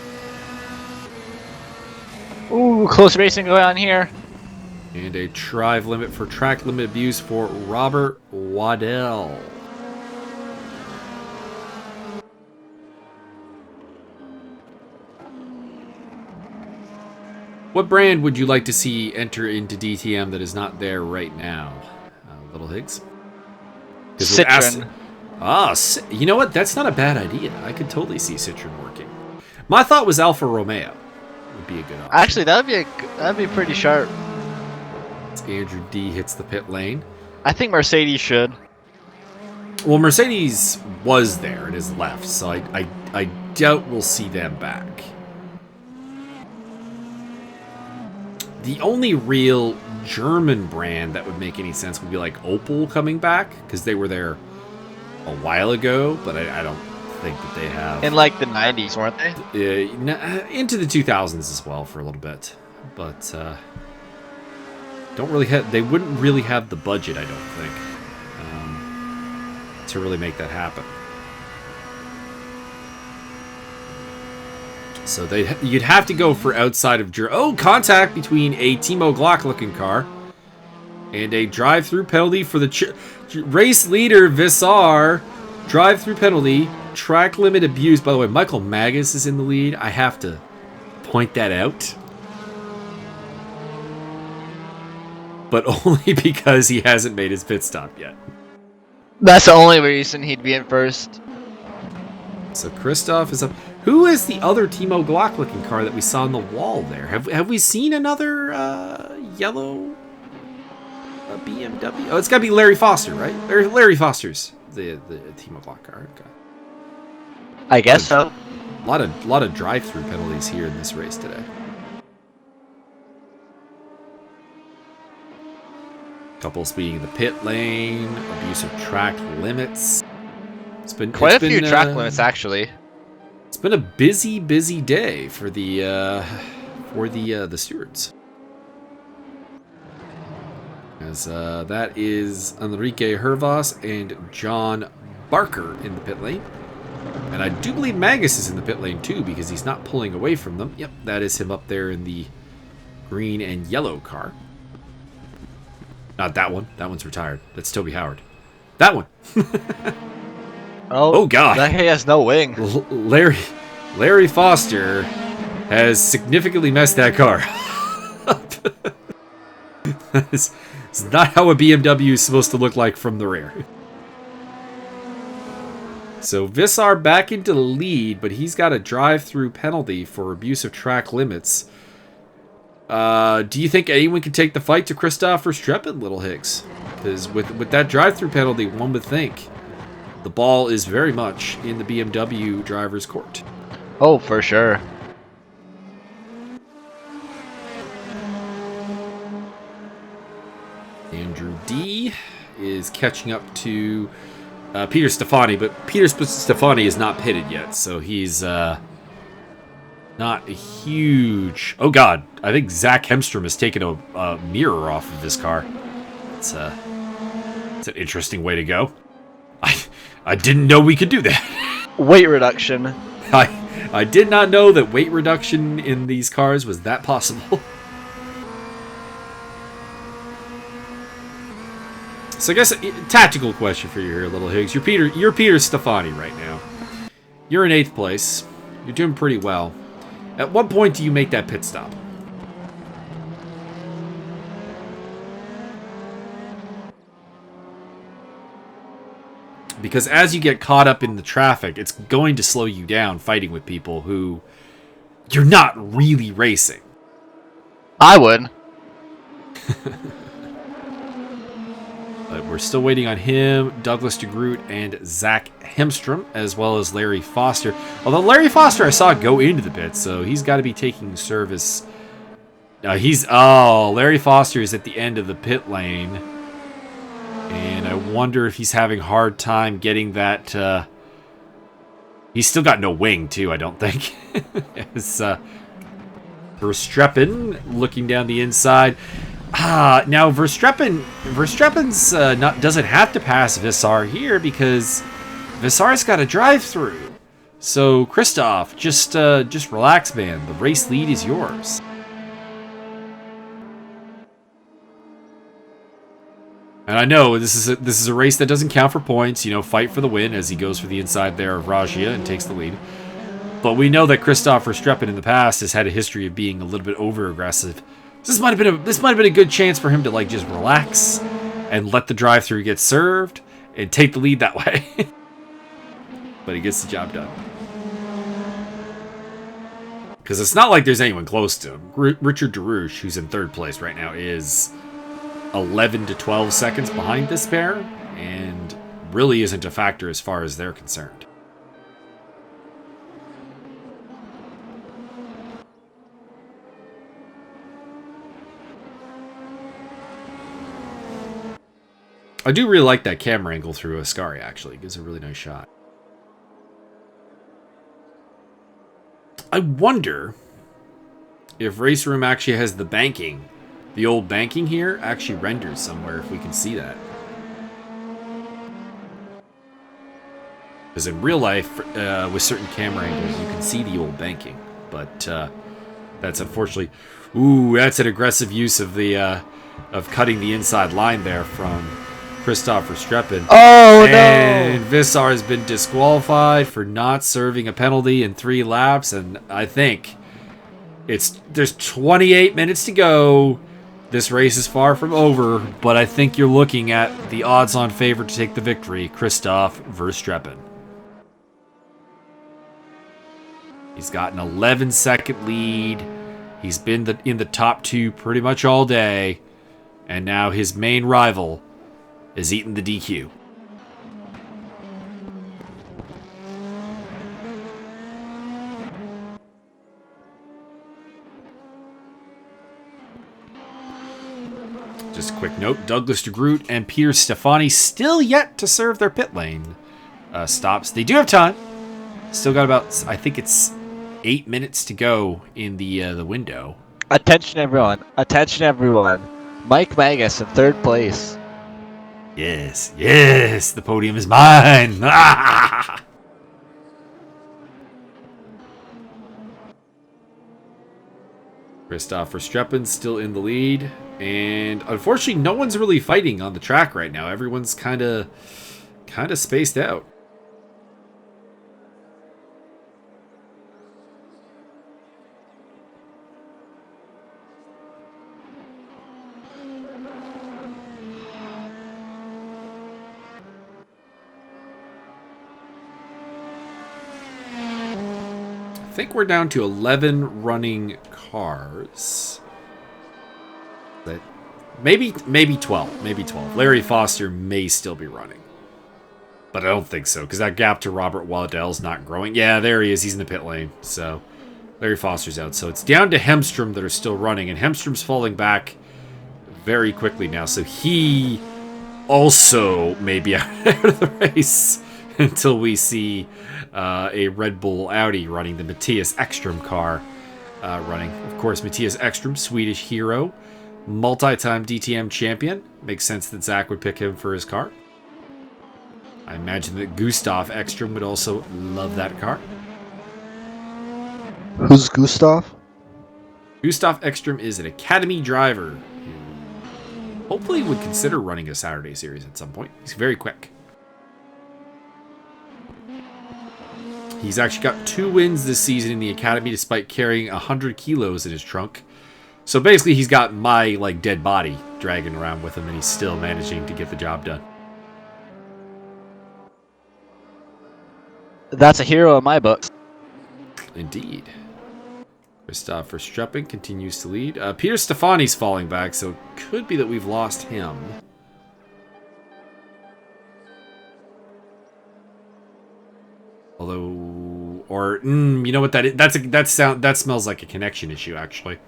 Ooh, close racing going on here. And a drive limit for track limit abuse for Robert Waddell. What brand would you like to see enter into DTM that is not there right now, Little Higgs? Citroen. You know what? That's not a bad idea. I could totally see Citroen working. My thought was Alfa Romeo would be a good option. Actually, that'd be pretty sharp. Andrew D hits the pit lane. I think Mercedes should. Well, Mercedes was there and is left, so I doubt we'll see them back. The only real German brand that would make any sense would be like Opel coming back, because they were there a while ago, but I don't think that they have. In like the 90s, weren't they? Into the 2000s as well for a little bit, but don't really have. They wouldn't really have the budget, I don't think, to really make that happen. So you'd have to go for outside of Germany. Oh, contact between a Timo Glock looking car and a drive-through penalty for the race leader, Visar. Drive-through penalty, track limit abuse. By the way, Michael Magas is in the lead. I have to point that out. But only because he hasn't made his pit stop yet. That's the only reason he'd be in first. So Christoph is up. Who is the other Timo Glock looking car that we saw on the wall there? Have we seen another yellow BMW? Oh, it's got to be Larry Foster, right? Larry Foster's the Timo Glock car. Okay. I guess so. A lot of drive-through penalties here in this race today. Couple speeding in the pit lane, abuse of track limits. It's been quite a few track limits actually. It's been a busy day for the stewards. As that is Enrique Hervas and John Barker in the pit lane. And I do believe Magas is in the pit lane too, because he's not pulling away from them. Yep, that is him up there in the green and yellow car. Not that one. That one's retired. That's Toby Howard. That one. Oh God. That guy has no wing. Larry Foster has significantly messed that car up. It's not how a BMW is supposed to look like from the rear. So Visar back into the lead, but he's got a drive-through penalty for abuse of track limits. Do you think anyone can take the fight to Christoph Verstappen, Little Higgs? Because with that drive-through penalty, one would think the ball is very much in the BMW driver's court. Oh, for sure. Andrew D is catching up to Peter Stefani, but Peter Stefani is not pitted yet, so he's not a huge... Oh God, I think Zach Hemstrom has taken a mirror off of this car. It's an interesting way to go. I didn't know we could do that. Weight reduction. I did not know that weight reduction in these cars was that possible. So I guess a tactical question for you here, Little Higgs. You're Peter Stefani right now. You're in 8th place. You're doing pretty well. At what point do you make that pit stop? Because as you get caught up in the traffic, it's going to slow you down fighting with people who you're not really racing. I would. But we're still waiting on him, Douglas DeGroot, and Zach Hemstrom, as well as Larry Foster. Although Larry Foster I saw go into the pit, so he's got to be taking service. Larry Foster is at the end of the pit lane. And I wonder if he's having a hard time getting that... he's still got no wing, too, I don't think. It's Verstappen looking down the inside. Now Verstappen's doesn't have to pass Visar here because Visar's got a drive-through. So Christoph, just relax, man. The race lead is yours. And I know this is a race that doesn't count for points. You know, fight for the win as he goes for the inside there of Rajia and takes the lead. But we know that Christoph Verstappen in the past has had a history of being a little bit over-aggressive. This might have been a good chance for him to like just relax and let the drive-through get served and take the lead that way. But he gets the job done. Because it's not like there's anyone close to him. Richard DeRouche, who's in 3rd place right now, is 11 to 12 seconds behind this pair and really isn't a factor as far as they're concerned. I do really like that camera angle through Ascari, actually. It gives a really nice shot. I wonder if Race Room actually has the banking. The old banking here actually renders somewhere, if we can see that. Because in real life, with certain camera angles, you can see the old banking. But that's unfortunately... Ooh, that's an aggressive use of the of cutting the inside line there from Christoph Verstappen. Oh, and Vissar has been disqualified for not serving a penalty in 3 laps. And I think there's 28 minutes to go. This race is far from over, but I think you're looking at the odds-on favorite to take the victory, Christoph Verstappen. He's got an 11-second lead. He's been in the top 2 pretty much all day. And now his main rival is eating the DQ. Just a quick note, Douglas de Groot and Peter Stefani still yet to serve their pit lane stops. They do have time. Still got about, I think it's 8 minutes to go in the window. Attention everyone. Attention everyone. Mike Magas in 3rd place. Yes, yes, the podium is mine. Christoph Verstappen still in the lead. And unfortunately, no one's really fighting on the track right now. Everyone's kind of spaced out. I think we're down to 11 running cars. That maybe 12, maybe 12. Larry Foster may still be running, but I don't think so because that gap to Robert Waddell's not growing. Yeah, there he is. He's in the pit lane. So Larry Foster's out. So it's down to Hemstrom that are still running, and Hemstrom's falling back very quickly now. So he also may be out of the race until we see a Red Bull Audi running, the Matthias Ekstrom car running. Of course, Matthias Ekstrom, Swedish hero, multi-time DTM champion. Makes sense that Zach would pick him for his car. I imagine that Gustav Ekstrom would also love that car. Who's Gustav? Gustav Ekstrom is an academy driver who hopefully would consider running a Saturday series at some point. He's very quick. He's actually got 2 wins this season in the academy despite carrying 100 kilos in his trunk. So basically he's got my dead body dragging around with him and he's still managing to get the job done. That's a hero in my books. Indeed. Christoph Verstappen continues to lead. Peter Stefani's falling back, so it could be that we've lost him. Although, or you know what that is? That smells like a connection issue, actually.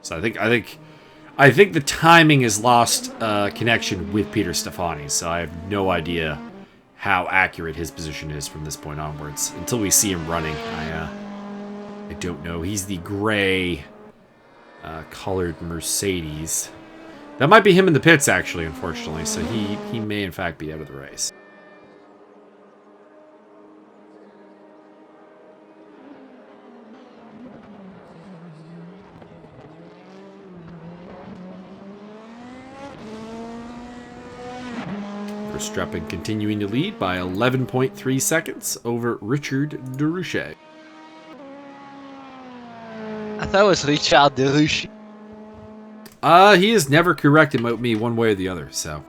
So I think the timing has lost connection with Peter Stefani. So I have no idea how accurate his position is from this point onwards until we see him running. I don't know. He's the gray colored Mercedes. That might be him in the pits, actually, unfortunately. So he may in fact be out of the race. Verstappen continuing to lead by 11.3 seconds over Richard Derouche. I thought it was Richard Derouche. He has never corrected me one way or the other, so.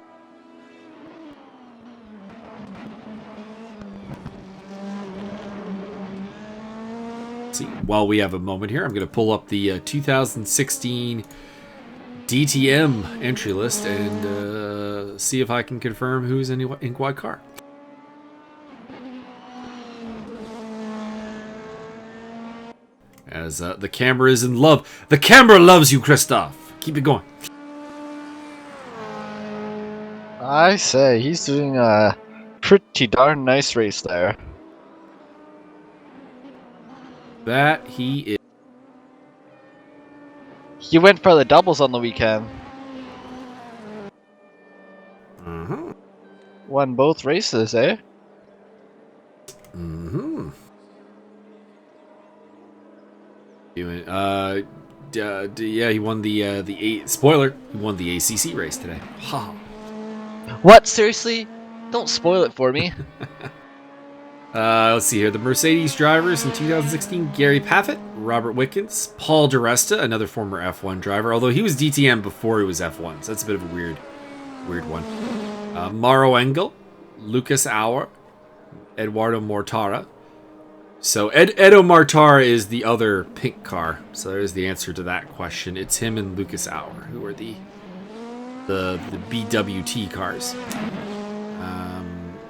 See, while we have a moment here, I'm going to pull up the 2016 DTM entry list and see if I can confirm who's in what car. As the camera is in love. The camera loves you, Christoph. Keep it going. I say, he's doing a pretty darn nice race there. That he is. He went for the doubles on the weekend. Uh-huh. Won both races, eh? Mm-hmm. Yeah, he won the spoiler. He won the ACC race today. Ha. What? Seriously? Don't spoil it for me. Let's see here. The Mercedes drivers in 2016: Gary Paffett, Robert Wickens, Paul DiResta, another former F1 driver, although he was DTM before he was F1, so that's a bit of a weird one. Mauro Engel, Lucas Auer, Eduardo Mortara. So Edo Mortara is the other pink car. So there's the answer to that question. It's him and Lucas Auer, who are the BWT cars.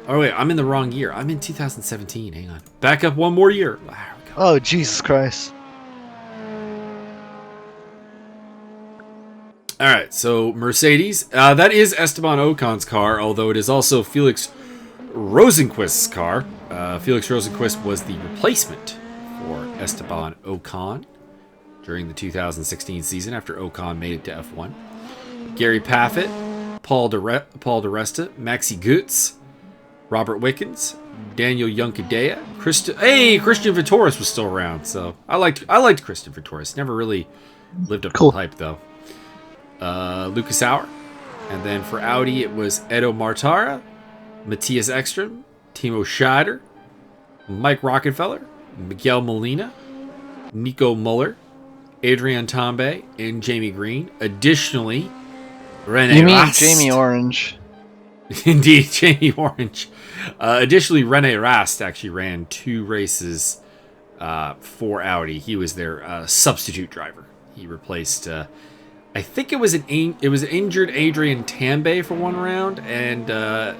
Oh wait, I'm in the wrong year. I'm in 2017. Hang on. Back up one more year. There we go. Oh, Jesus Christ. All right, so Mercedes. That is Esteban Ocon's car, although it is also Felix Rosenquist's car. Felix Rosenquist was the replacement for Esteban Ocon during the 2016 season after Ocon made it to F1. Gary Paffett, Paul DiResta, Maxi Goetz, Robert Wickens, Daniel Juncadella, Christian Vittoris was still around, so I liked Christian Vittoris. Never really lived up to the hype though. Lucas Auer, and then for Audi it was Edo Mortara, Matthias Ekstrom, Timo Scheider, Mike Rockefeller, Miguel Molina, Nico Muller, Adrian Tambe, and Jamie Green. Additionally, Rene Rast. Jamie Orange. Indeed, Jamie Orange. Additionally, Rene Rast actually ran 2 races for Audi. He was their substitute driver. He replaced, I think it was an injured Adrian Tambe for one round, and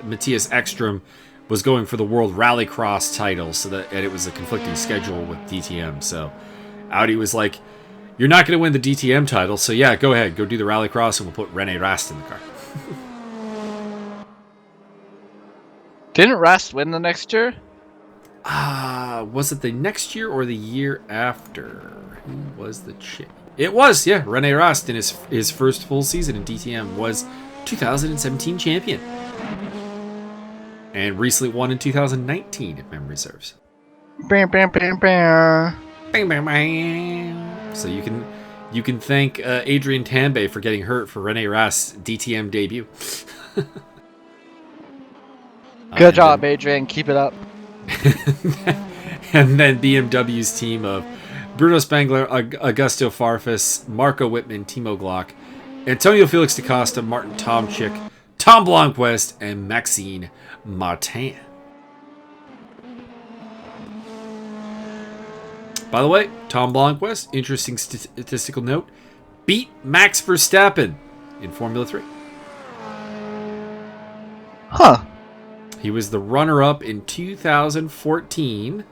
Matthias Ekstrom was going for the World Rallycross title, and it was a conflicting schedule with DTM. So Audi was like, "You're not going to win the DTM title, so yeah, go ahead, go do the Rallycross, and we'll put Rene Rast in the car." Didn't Rast win the next year? Was it the next year or the year after? Who was the champ? It was, yeah. Rene Rast in his first full season in DTM was 2017 champion. And recently won in 2019, if memory serves. Bam, bam, bam, bam. Bang, bang, bang. So you can thank Adrian Tambe for getting hurt for Rene Rast's DTM debut. Good job, Adrian. Keep it up. And then BMW's team of Bruno Spengler, Augusto Farfus, Marco Whitman, Timo Glock, Antonio Felix da Costa, Martin Tomczyk, Tom Blomqvist, and Maxime Martin. By the way, Tom Blomqvist, interesting statistical note, beat Max Verstappen in Formula 3. Huh. He was the runner-up in 2014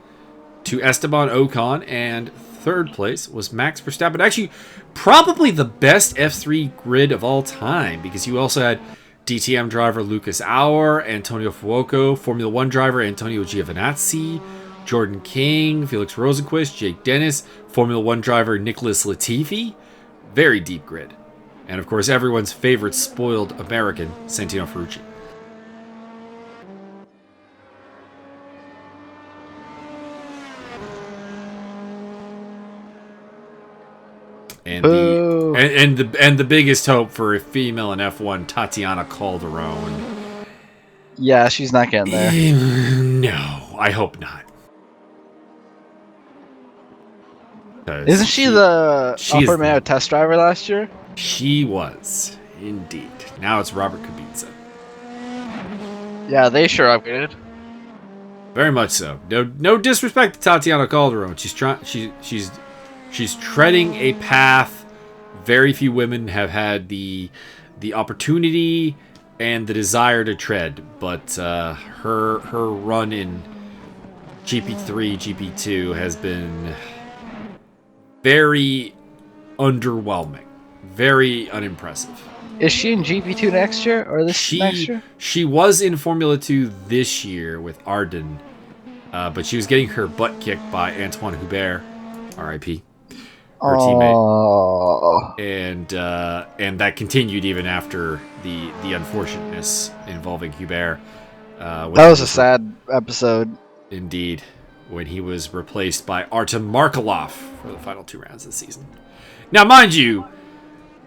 to Esteban Ocon, and third place was Max Verstappen. Actually, probably the best F3 grid of all time, because you also had DTM driver Lucas Auer, Antonio Fuoco, Formula 1 driver Antonio Giovinazzi, Jordan King, Felix Rosenquist, Jake Dennis, Formula 1 driver Nicholas Latifi. Very deep grid. And of course, everyone's favorite spoiled American, Santino Ferrucci. And the biggest hope for a female in F1, Tatiana Calderon. Yeah, she's not getting there. No, I hope not. Isn't she the Upper Mayo test driver last year? She was, indeed. Now it's Robert Kubica. Yeah, they sure upgraded. Very much so. No disrespect to Tatiana Calderon. She's treading a path very few women have had the opportunity and the desire to tread, but her run in GP3, GP2 has been very underwhelming. Very unimpressive. Is she in GP2 next year or next year? She was in Formula 2 this year with Arden, but she was getting her butt kicked by Antoine Hubert, R.I.P. Her teammate, and that continued even after the unfortunateness involving Hubert. That was a sad episode. Indeed, when he was replaced by Artem Markelov for the final 2 rounds of the season. Now, mind you,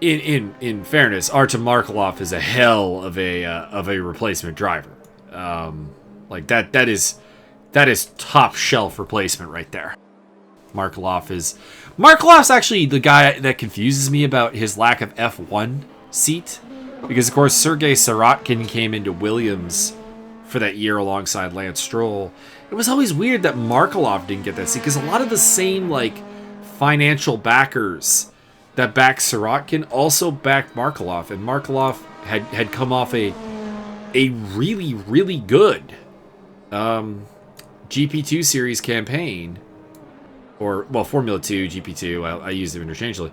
in fairness, Artem Markelov is a hell of a replacement driver. Like that is top shelf replacement right there. Markelov's actually the guy that confuses me about his lack of F1 seat, because of course Sergei Sirotkin came into Williams for that year alongside Lance Stroll. It was always weird that Markelov didn't get that seat, because a lot of the same like financial backers that backed Sirotkin also backed Markelov, and Markelov had come off a really, really good GP2 series campaign, or well, Formula 2, GP2, I use them interchangeably,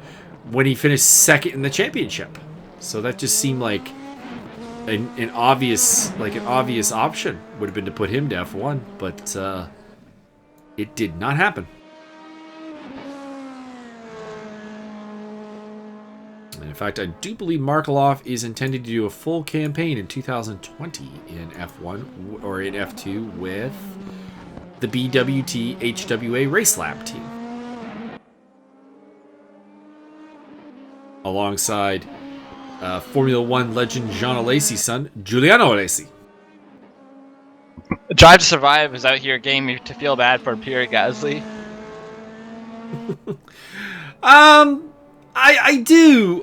when he finished second in the championship. So that just seemed like an obvious option would have been to put him to F1, but it did not happen. In fact, I do believe Markelov is intended to do a full campaign in 2020 in F1 or in F2 with the BWT HWA Race Lab team, alongside Formula 1 legend Jean Alesi's son, Giuliano Alesi. Drive to Survive is out here getting me to feel bad for Pierre Gasly. I do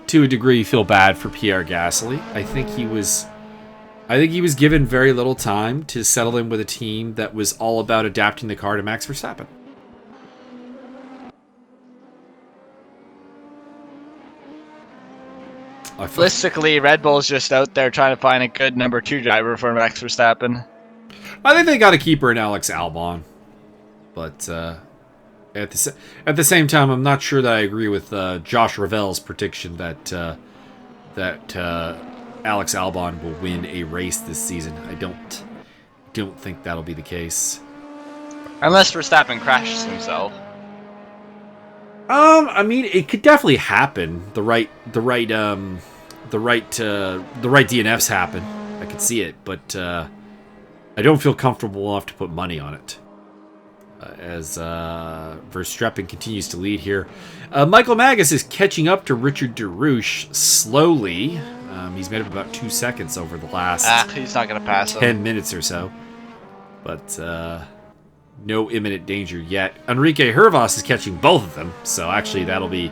to a degree feel bad for Pierre Gasly. I think he was given very little time to settle in with a team that was all about adapting the car to Max Verstappen. Realistically, Red Bull's just out there trying to find a good number 2 driver for Max Verstappen. I think they got to keep her in Alex Albon, but at the same time, I'm not sure that I agree with Josh Ravel's prediction that Alex Albon will win a race this season. I don't think that'll be the case, unless Verstappen crashes himself. I mean, it could definitely happen. The right DNFs happen. I could see it, but I don't feel comfortable enough to put money on it. As Verstappen continues to lead here, Michael Magas is catching up to Richard DeRouche slowly. He's made up about 2 seconds over the last he's not gonna pass 10 minutes or so, but no imminent danger yet. Enrique Hervas is catching both of them, so actually that'll be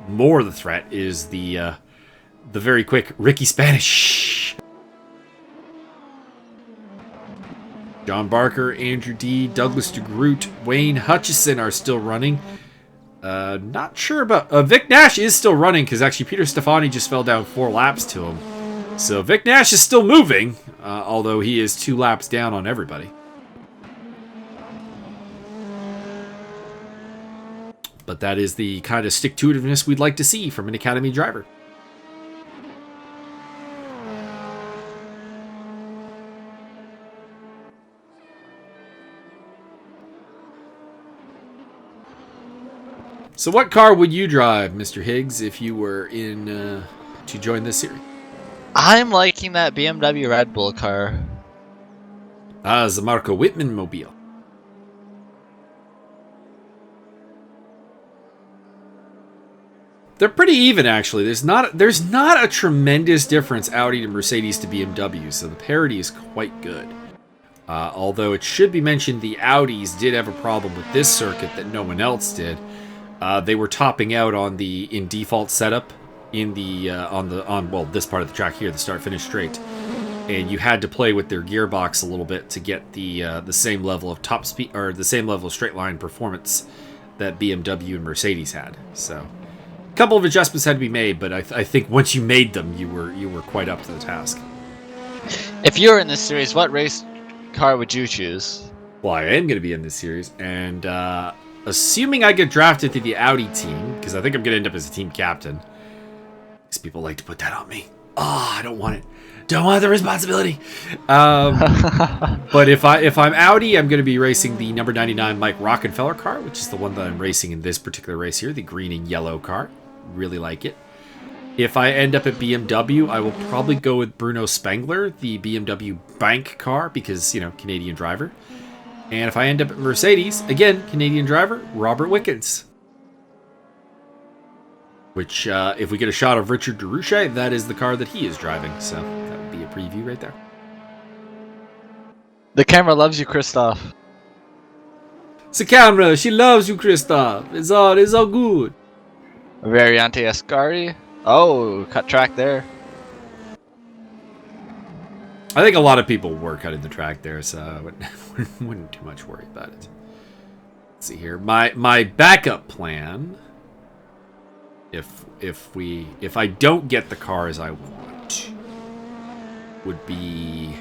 more the threat, is the very quick Ricky Spanish. John Barker, Andrew D, Douglas DeGroot, Wayne Hutchison are still running. Not sure about... Vic Nash is still running, because actually Peter Stefani just fell down 4 laps to him. So Vic Nash is still moving, although he is 2 laps down on everybody. But that is the kind of stick-to-itiveness we'd like to see from an Academy driver. So what car would you drive, Mr. Higgs, if you were in to join this series? I'm liking that BMW Red Bull car. The Marco Whitman mobile. They're pretty even, actually. There's not a tremendous difference Audi to Mercedes to BMW, so the parity is quite good. Although it should be mentioned, the Audis did have a problem with this circuit that no one else did. They were topping out on the default setup in the on this part of the track here, the start-finish straight, and you had to play with their gearbox a little bit to get the same level of top speed, or the same level of straight line performance that BMW and Mercedes had. So a couple of adjustments had to be made, but I think once you made them, you were quite up to the task. If you were in this series, what race car would you choose? Well, I am going to be in this series, and assuming I get drafted to the Audi team, because because I think I'm going to end up as a team captain. Because people like to put that on me. Oh, I don't want it. Don't want the responsibility. But if I'm Audi, I'm going to be racing the number 99 Mike Rockefeller car, which is the one that I'm racing in this particular race here, the green and yellow car. Really like it. If I end up at BMW, I will probably go with Bruno Spengler, the BMW bank car, because, you know, Canadian driver. And if I end up at Mercedes, again, Canadian driver, Robert Wickens. Which, if we get a shot of Richard Derouche, that is the car that he is driving. So that would be a preview right there. The camera loves you, Christoph. It's a camera. She loves you, Christoph. It's all good. Variante Ascari. Oh, cut track there. I think a lot of people were cutting the track there, so I wouldn't too much worry about it. Let's see here. My backup plan, if I don't get the cars I want, would be...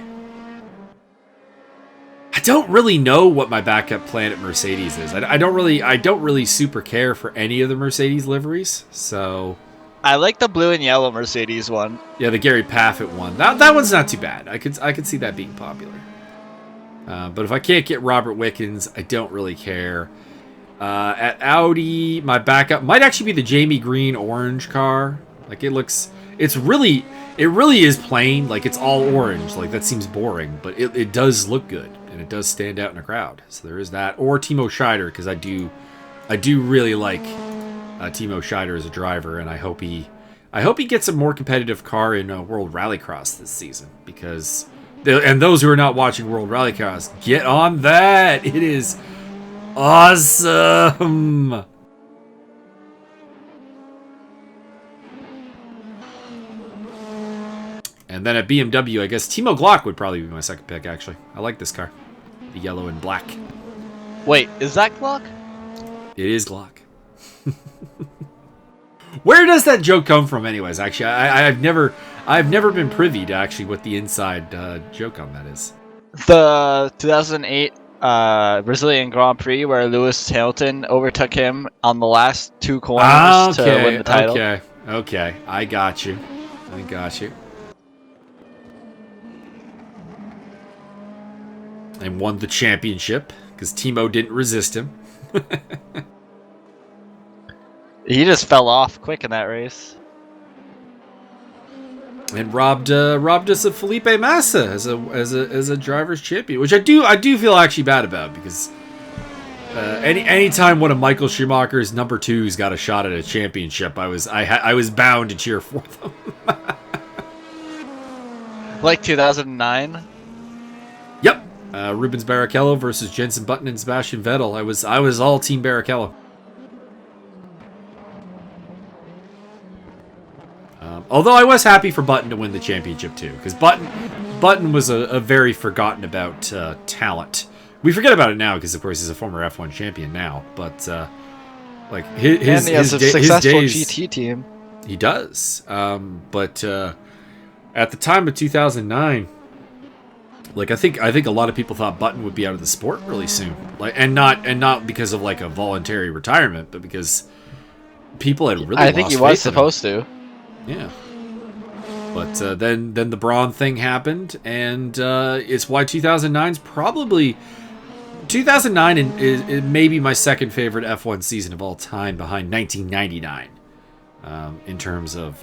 I don't really know what my backup plan at Mercedes is. I don't really super care for any of the Mercedes liveries, so... I like the blue and yellow Mercedes one. Yeah, the Gary Paffett one. That one's not too bad. I could see that being popular. But if I can't get Robert Wickens, I don't really care. At Audi, my backup might actually be the Jamie Green orange car. Like it really is plain. Like it's all orange. Like that seems boring, but it does look good and it does stand out in a crowd. So there is that. Or Timo Scheider, because I do really like Timo Scheider as a driver, and I hope he gets a more competitive car in World Rallycross this season, because and those who are not watching World Rallycross, get on that. It is awesome. And then at BMW, I guess Timo Glock would probably be my second pick, actually. I like this car. The yellow and black. Wait, is that Glock? It is Glock. Where does that joke come from, anyways? Actually, I've never been privy to actually what the inside joke on that is. The 2008 Brazilian Grand Prix, where Lewis Hamilton overtook him on the last two corners to win the title. Okay, I got you. And won the championship because Timo didn't resist him. He just fell off quick in that race. And robbed us of Felipe Massa as a driver's champion, which I do feel actually bad about, because any time one of Michael Schumacher's number twos got a shot at a championship, I was bound to cheer for them. Like 2009. Yep, Rubens Barrichello versus Jenson Button and Sebastian Vettel. I was all Team Barrichello. Although I was happy for Button to win the championship too, because Button was a very forgotten about talent. We forget about it now because, of course, he's a former F1 champion now. But like his successful days, GT team. He does. But at the time of 2009, like I think a lot of people thought Button would be out of the sport really soon. Like and not because of like a voluntary retirement, but because people had really. I think he was supposed to. Yeah. But then the Braun thing happened, and it's why 2009's probably 2009 is maybe my second favorite F1 season of all time, behind 1999, in terms of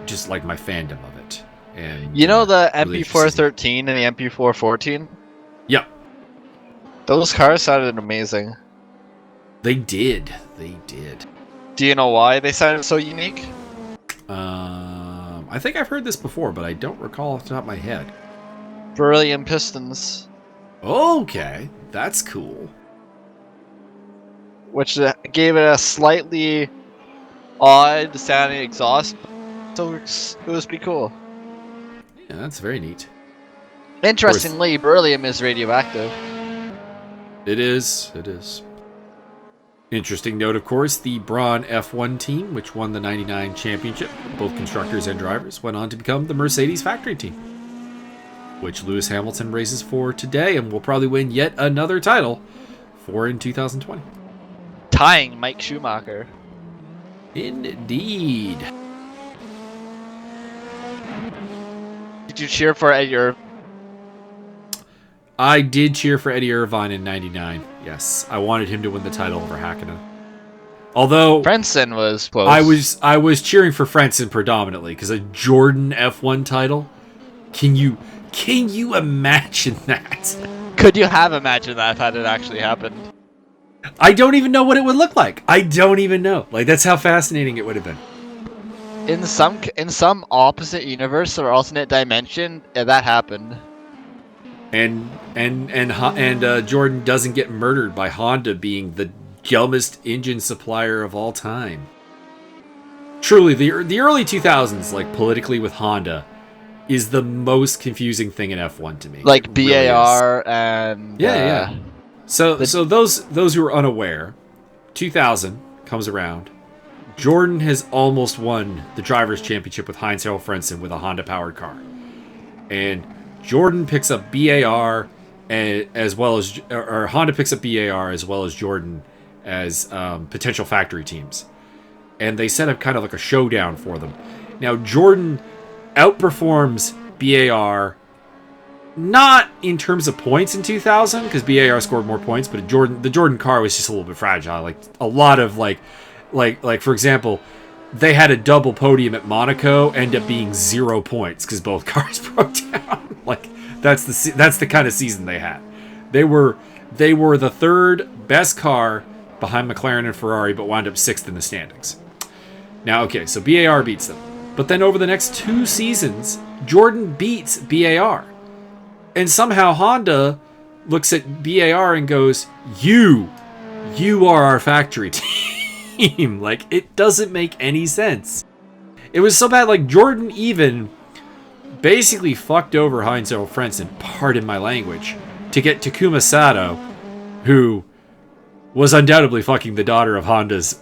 just like my fandom of it. And you know the really MP413 and the MP414? Yep. Those cars sounded amazing. They did. Do you know why they sounded so unique? I think I've heard this before, but I don't recall off the top of my head. Beryllium pistons. Okay, that's cool. Which gave it a slightly odd sounding exhaust, so it was pretty cool. Yeah, that's very neat. Interestingly, beryllium is radioactive. It is. Interesting note, of course, the Braun F1 team, which won the 99 championship, both constructors and drivers, went on to become the Mercedes factory team, which Lewis Hamilton races for today and will probably win yet another title for in 2020. tying Mike Schumacher. Indeed. Did you cheer for Eddie Irvine? I did cheer for Eddie Irvine in '99. Yes, I wanted him to win the title over Hakkinen. Although Frentzen was close. I was cheering for Frentzen predominantly because a Jordan F1 title. Can you imagine that? Could you have imagined that if had it actually happened? I don't even know what it would look like. I don't even know. Like, that's how fascinating it would have been. In some opposite universe or alternate dimension, that happened. And Jordan doesn't get murdered by Honda being the dumbest engine supplier of all time. Truly, the early 2000s, like politically with Honda, is the most confusing thing in F1 to me. Like It really BAR is. and Yeah. So those who are unaware, 2000 comes around. Jordan has almost won the Drivers' Championship with Heinz-Harald Frentzen with a Honda-powered car, and Jordan picks up BAR as well as, or Honda picks up BAR as well as Jordan as potential factory teams, and they set up kind of like a showdown for them. Now Jordan outperforms BAR. Not in terms of points in 2000, because BAR scored more points, but the Jordan car was just a little bit fragile. Like a lot of like for example, they had a double podium at Monaco, end up being 0 points because both cars broke down. Like that's the kind of season they had. They were the third best car behind McLaren and Ferrari, but wound up 6th in the standings. Now, okay, so BAR beats them, but then over the next 2 seasons, Jordan beats BAR. And somehow Honda looks at BAR and goes, you are our factory team. Like, it doesn't make any sense. It was so bad, like, Jordan even basically fucked over Heinz-Harald Frentzen, pardon my language, to get Takuma Sato, who was undoubtedly fucking the daughter of Honda's.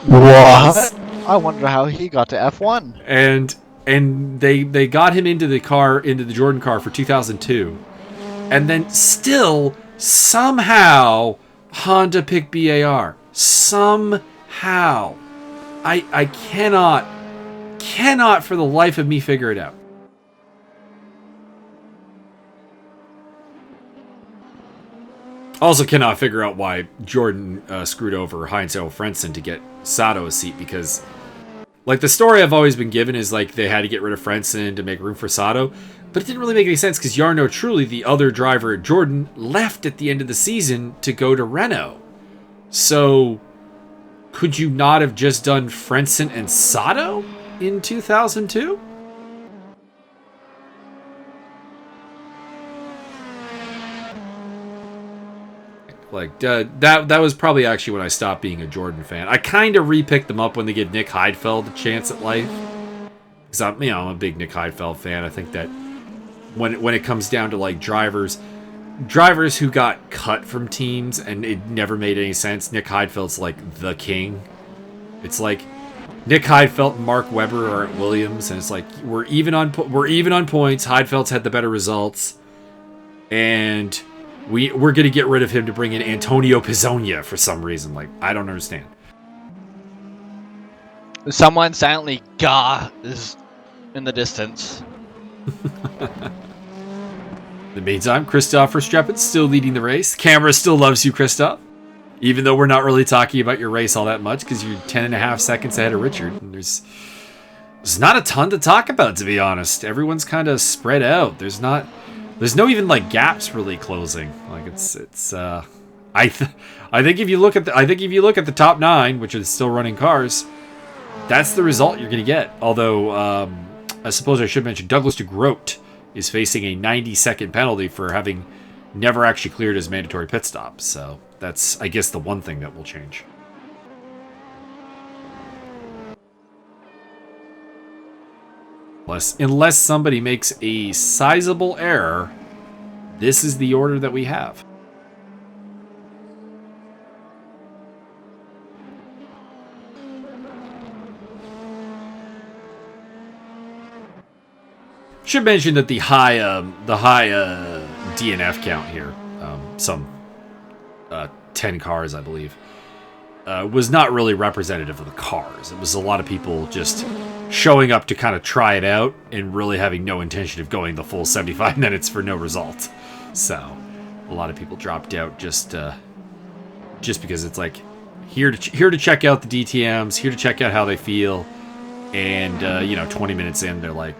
What? I wonder how he got to F1. And they got him into the Jordan car for 2002, and then still somehow Honda picked BAR. Somehow, I cannot for the life of me figure it out. Also cannot figure out why Jordan screwed over Heinz-Harald Frentzen to get Sato a seat, because like the story I've always been given is like they had to get rid of Frentzen to make room for Sato, but it didn't really make any sense because Jarno Trulli, the other driver at Jordan, left at the end of the season to go to Renault. So could you not have just done Frentzen and Sato in 2002? Like, that was probably actually when I stopped being a Jordan fan. I kind of re-picked them up when they give Nick Heidfeld a chance at life. Because I'm a big Nick Heidfeld fan. I think that when it comes down to like drivers who got cut from teams and it never made any sense, Nick Heidfeld's like the king. It's like Nick Heidfeld and Mark Webber are at Williams, and it's like we're even on points. Heidfeld's had the better results, and we're going to get rid of him to bring in Antonio Pizzonia for some reason. Like, I don't understand. Someone silently is in the distance. In the meantime, Christoph Verstappen's still leading the race. The camera still loves you, Christoph. Even though we're not really talking about your race all that much because you're 10.5 seconds ahead of Richard. And there's not a ton to talk about, to be honest. Everyone's kind of spread out. There's no even like gaps really closing. Like I think if you look at the top 9, which are still running cars, that's the result you're going to get. Although I suppose I should mention Douglas de Groot is facing a 90-second penalty for having never actually cleared his mandatory pit stop. So that's, I guess, the one thing that will change. Unless somebody makes a sizable error, this is the order that we have. Should mention that the high DNF count here, some 10 cars, I believe, was not really representative of the cars. It was a lot of people just showing up to kind of try it out and really having no intention of going the full 75 minutes for no result. So a lot of people dropped out just because it's like here to check out the DTMs, here to check out how they feel, and 20 minutes in, they're like,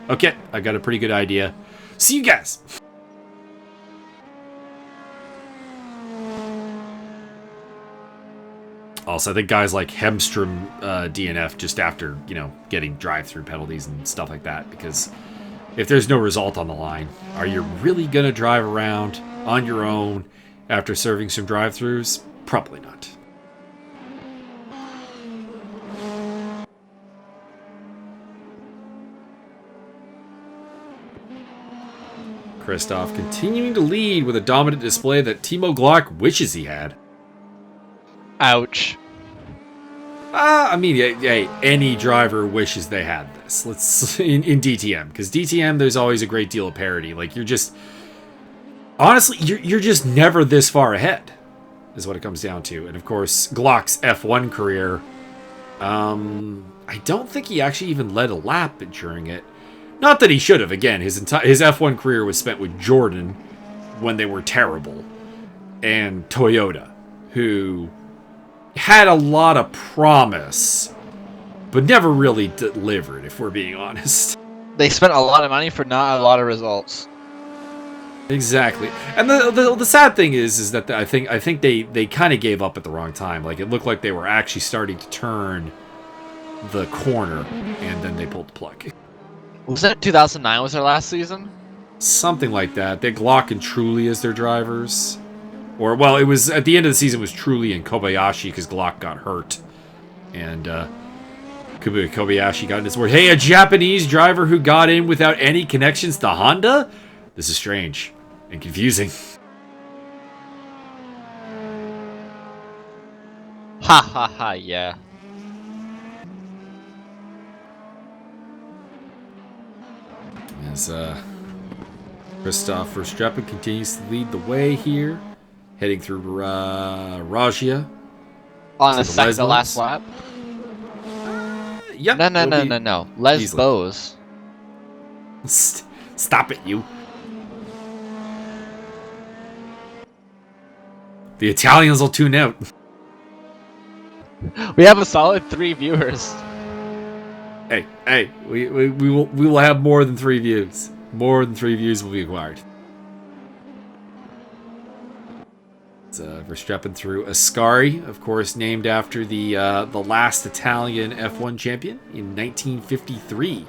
okay, I got a pretty good idea. See you guys. Also, I think guys like Hemstrom DNF just after, getting drive-through penalties and stuff like that, because if there's no result on the line, are you really going to drive around on your own after serving some drive-throughs? Probably not. Christoph continuing to lead with a dominant display that Timo Glock wishes he had. Ouch. Hey, any driver wishes they had this. Let's in DTM, because DTM there's always a great deal of parity. Like you're just never this far ahead, is what it comes down to. And of course, Glock's F1 career, I don't think he actually even led a lap during it. Not that he should have. Again, his F1 career was spent with Jordan when they were terrible, and Toyota, who had a lot of promise, but never really delivered, if we're being honest. They spent a lot of money for not a lot of results. Exactly. And the sad thing is that I think they kind of gave up at the wrong time. Like, it looked like they were actually starting to turn the corner, and then they pulled the plug. Was that 2009 was their last season? Something like that. They had Glock and Trulli as their drivers. Or, well, it was at the end of the season was Trulli and Kobayashi because Glock got hurt. And Kobayashi got in his word. Hey, a Japanese driver who got in without any connections to Honda? This is strange and confusing. Ha ha ha, yeah. As Christoph Verstappen continues to lead the way here, heading through Rajia. On the last lap? Yep. No. Lesbos. Stop it, you. The Italians will tune out. We have a solid 3 viewers. Hey, we will have more than 3 views. More than 3 views will be acquired. It's Verstappen through Ascari, of course, named after the last Italian F1 champion in 1953,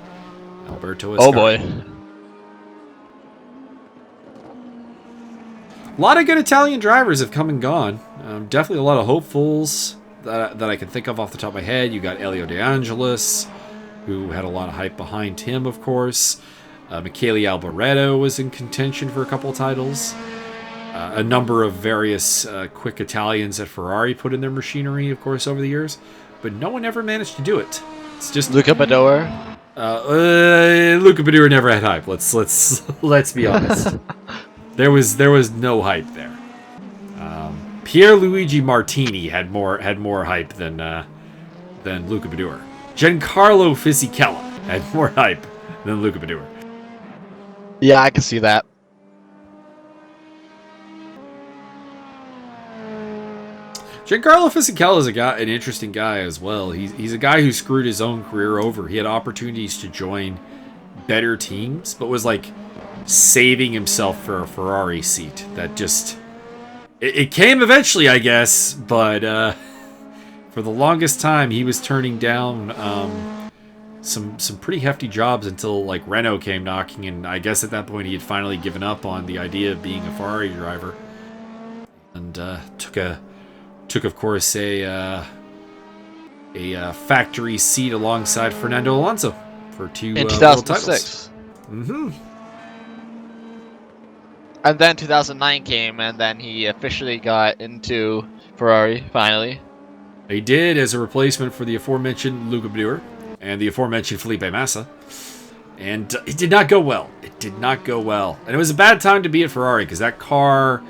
Alberto Ascari. Oh boy. A lot of good Italian drivers have come and gone. Definitely a lot of hopefuls that I can think of off the top of my head. You got Elio De Angelis, who had a lot of hype behind him, of course. Michele Alboreto was in contention for a couple of titles. A number of various quick Italians that Ferrari put in their machinery, of course, over the years. But no one ever managed to do it. It's just Luca Badoer. Luca Badoer never had hype. Let's be honest. There was no hype there. Pierluigi Martini had more hype than Luca Badoer. Giancarlo Fisichella had more hype than Luca Badoer. Yeah, I can see that. Giancarlo Fisichella is an interesting guy as well. He's a guy who screwed his own career over. He had opportunities to join better teams, but was like saving himself for a Ferrari seat. That just it came eventually, I guess, but for the longest time he was turning down some pretty hefty jobs until like Renault came knocking, and I guess at that point he had finally given up on the idea of being a Ferrari driver, and took of course a factory seat alongside Fernando Alonso for 2 in world 2006. titles. And then 2009 came, and then he officially got into Ferrari finally. He did, as a replacement for the aforementioned Luca Badoer and the aforementioned Felipe Massa. And it did not go well. And it was a bad time to be at Ferrari, because that car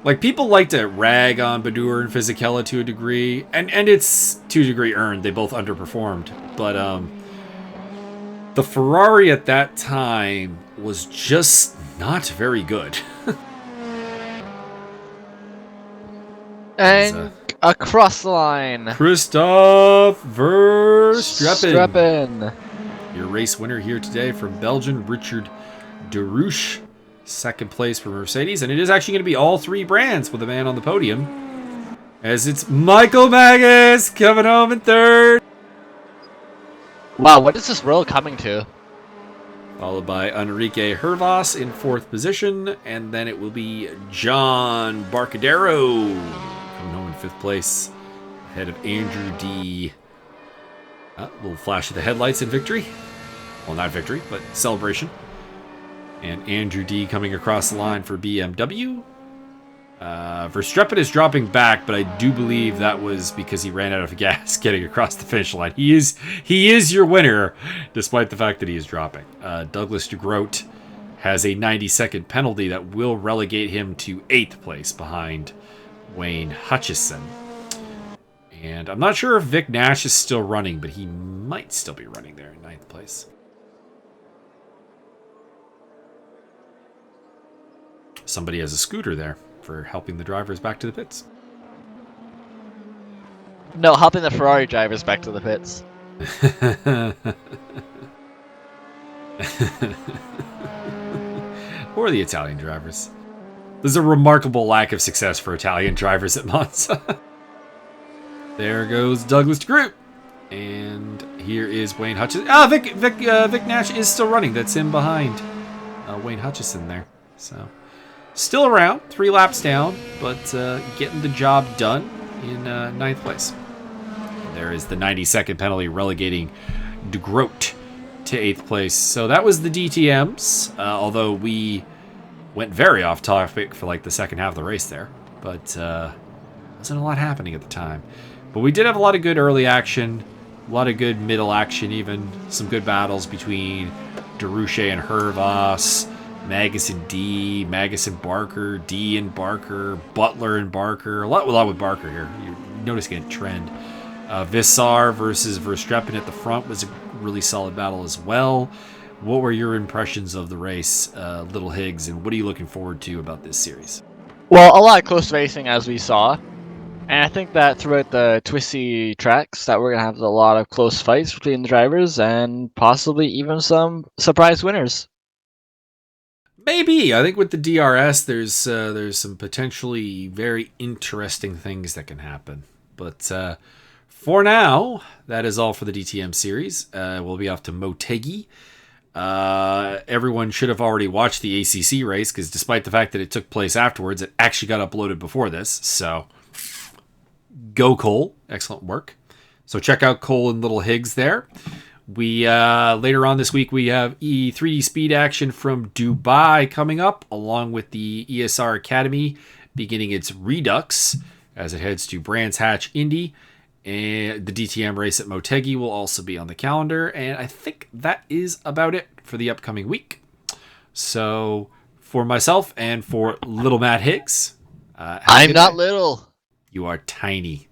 Like, people like to rag on Badoer and Fisichella to a degree, and it's to a degree earned. They both underperformed. But the Ferrari at that time was just not very good. And across the line, Christoph Verstappen. Streppen. Your race winner here today from Belgium, Richard de Roosh. Second place for Mercedes, and it is actually going to be all three brands with a man on the podium, as it's Michael Magas coming home in third. Wow, what is this world coming to? Followed by Enrique Hervas in fourth position, and then it will be John Barcadero coming home in fifth place, ahead of Andrew D. A little flash of the headlights in victory. Well, not victory, but celebration. And Andrew D coming across the line for BMW. Verstappen is dropping back, but I do believe that was because he ran out of gas getting across the finish line. He is your winner, despite the fact that he is dropping. Douglas de Groot has a 90-second penalty that will relegate him to 8th place behind Wayne Hutchison. And I'm not sure if Vic Nash is still running, but he might still be running there in 9th place. Somebody has a scooter there for helping the drivers back to the pits. No, helping the Ferrari drivers back to the pits. Or the Italian drivers. There's a remarkable lack of success for Italian drivers at Monza. There goes Douglas de Groot. And here is Wayne Hutchison. Vic Nash is still running. That's him behind Wayne Hutchison there. So still around, 3 laps down, but getting the job done in 9th place. And there is the 90-second penalty relegating de Groot to 8th place. So that was the DTMs, although we went very off topic for like the second half of the race there. But wasn't a lot happening at the time. But we did have a lot of good early action, a lot of good middle action even, some good battles between DeRouche and Hervas, Magas and D, Magas and Barker, D and Barker, Butler and Barker. A lot with Barker here. You're noticing a trend. Vissar versus Verstappen at the front was a really solid battle as well. What were your impressions of the race, Little Higgs, and what are you looking forward to about this series? Well, a lot of close racing as we saw. And I think that throughout the twisty tracks that we're going to have a lot of close fights between the drivers and possibly even some surprise winners. Maybe. I think with the DRS, there's some potentially very interesting things that can happen. But for now, that is all for the DTM series. We'll be off to Motegi. Everyone should have already watched the ACC race, because despite the fact that it took place afterwards, it actually got uploaded before this. So go Cole. Excellent work. So check out Cole and Little Higgs there. We later on this week, we have 3D Speed action from Dubai coming up, along with the ESR Academy beginning its redux as it heads to Brands Hatch Indy. And the DTM race at Motegi will also be on the calendar. And I think that is about it for the upcoming week. So for myself and for Little Matt Higgs, I'm not little. You are tiny.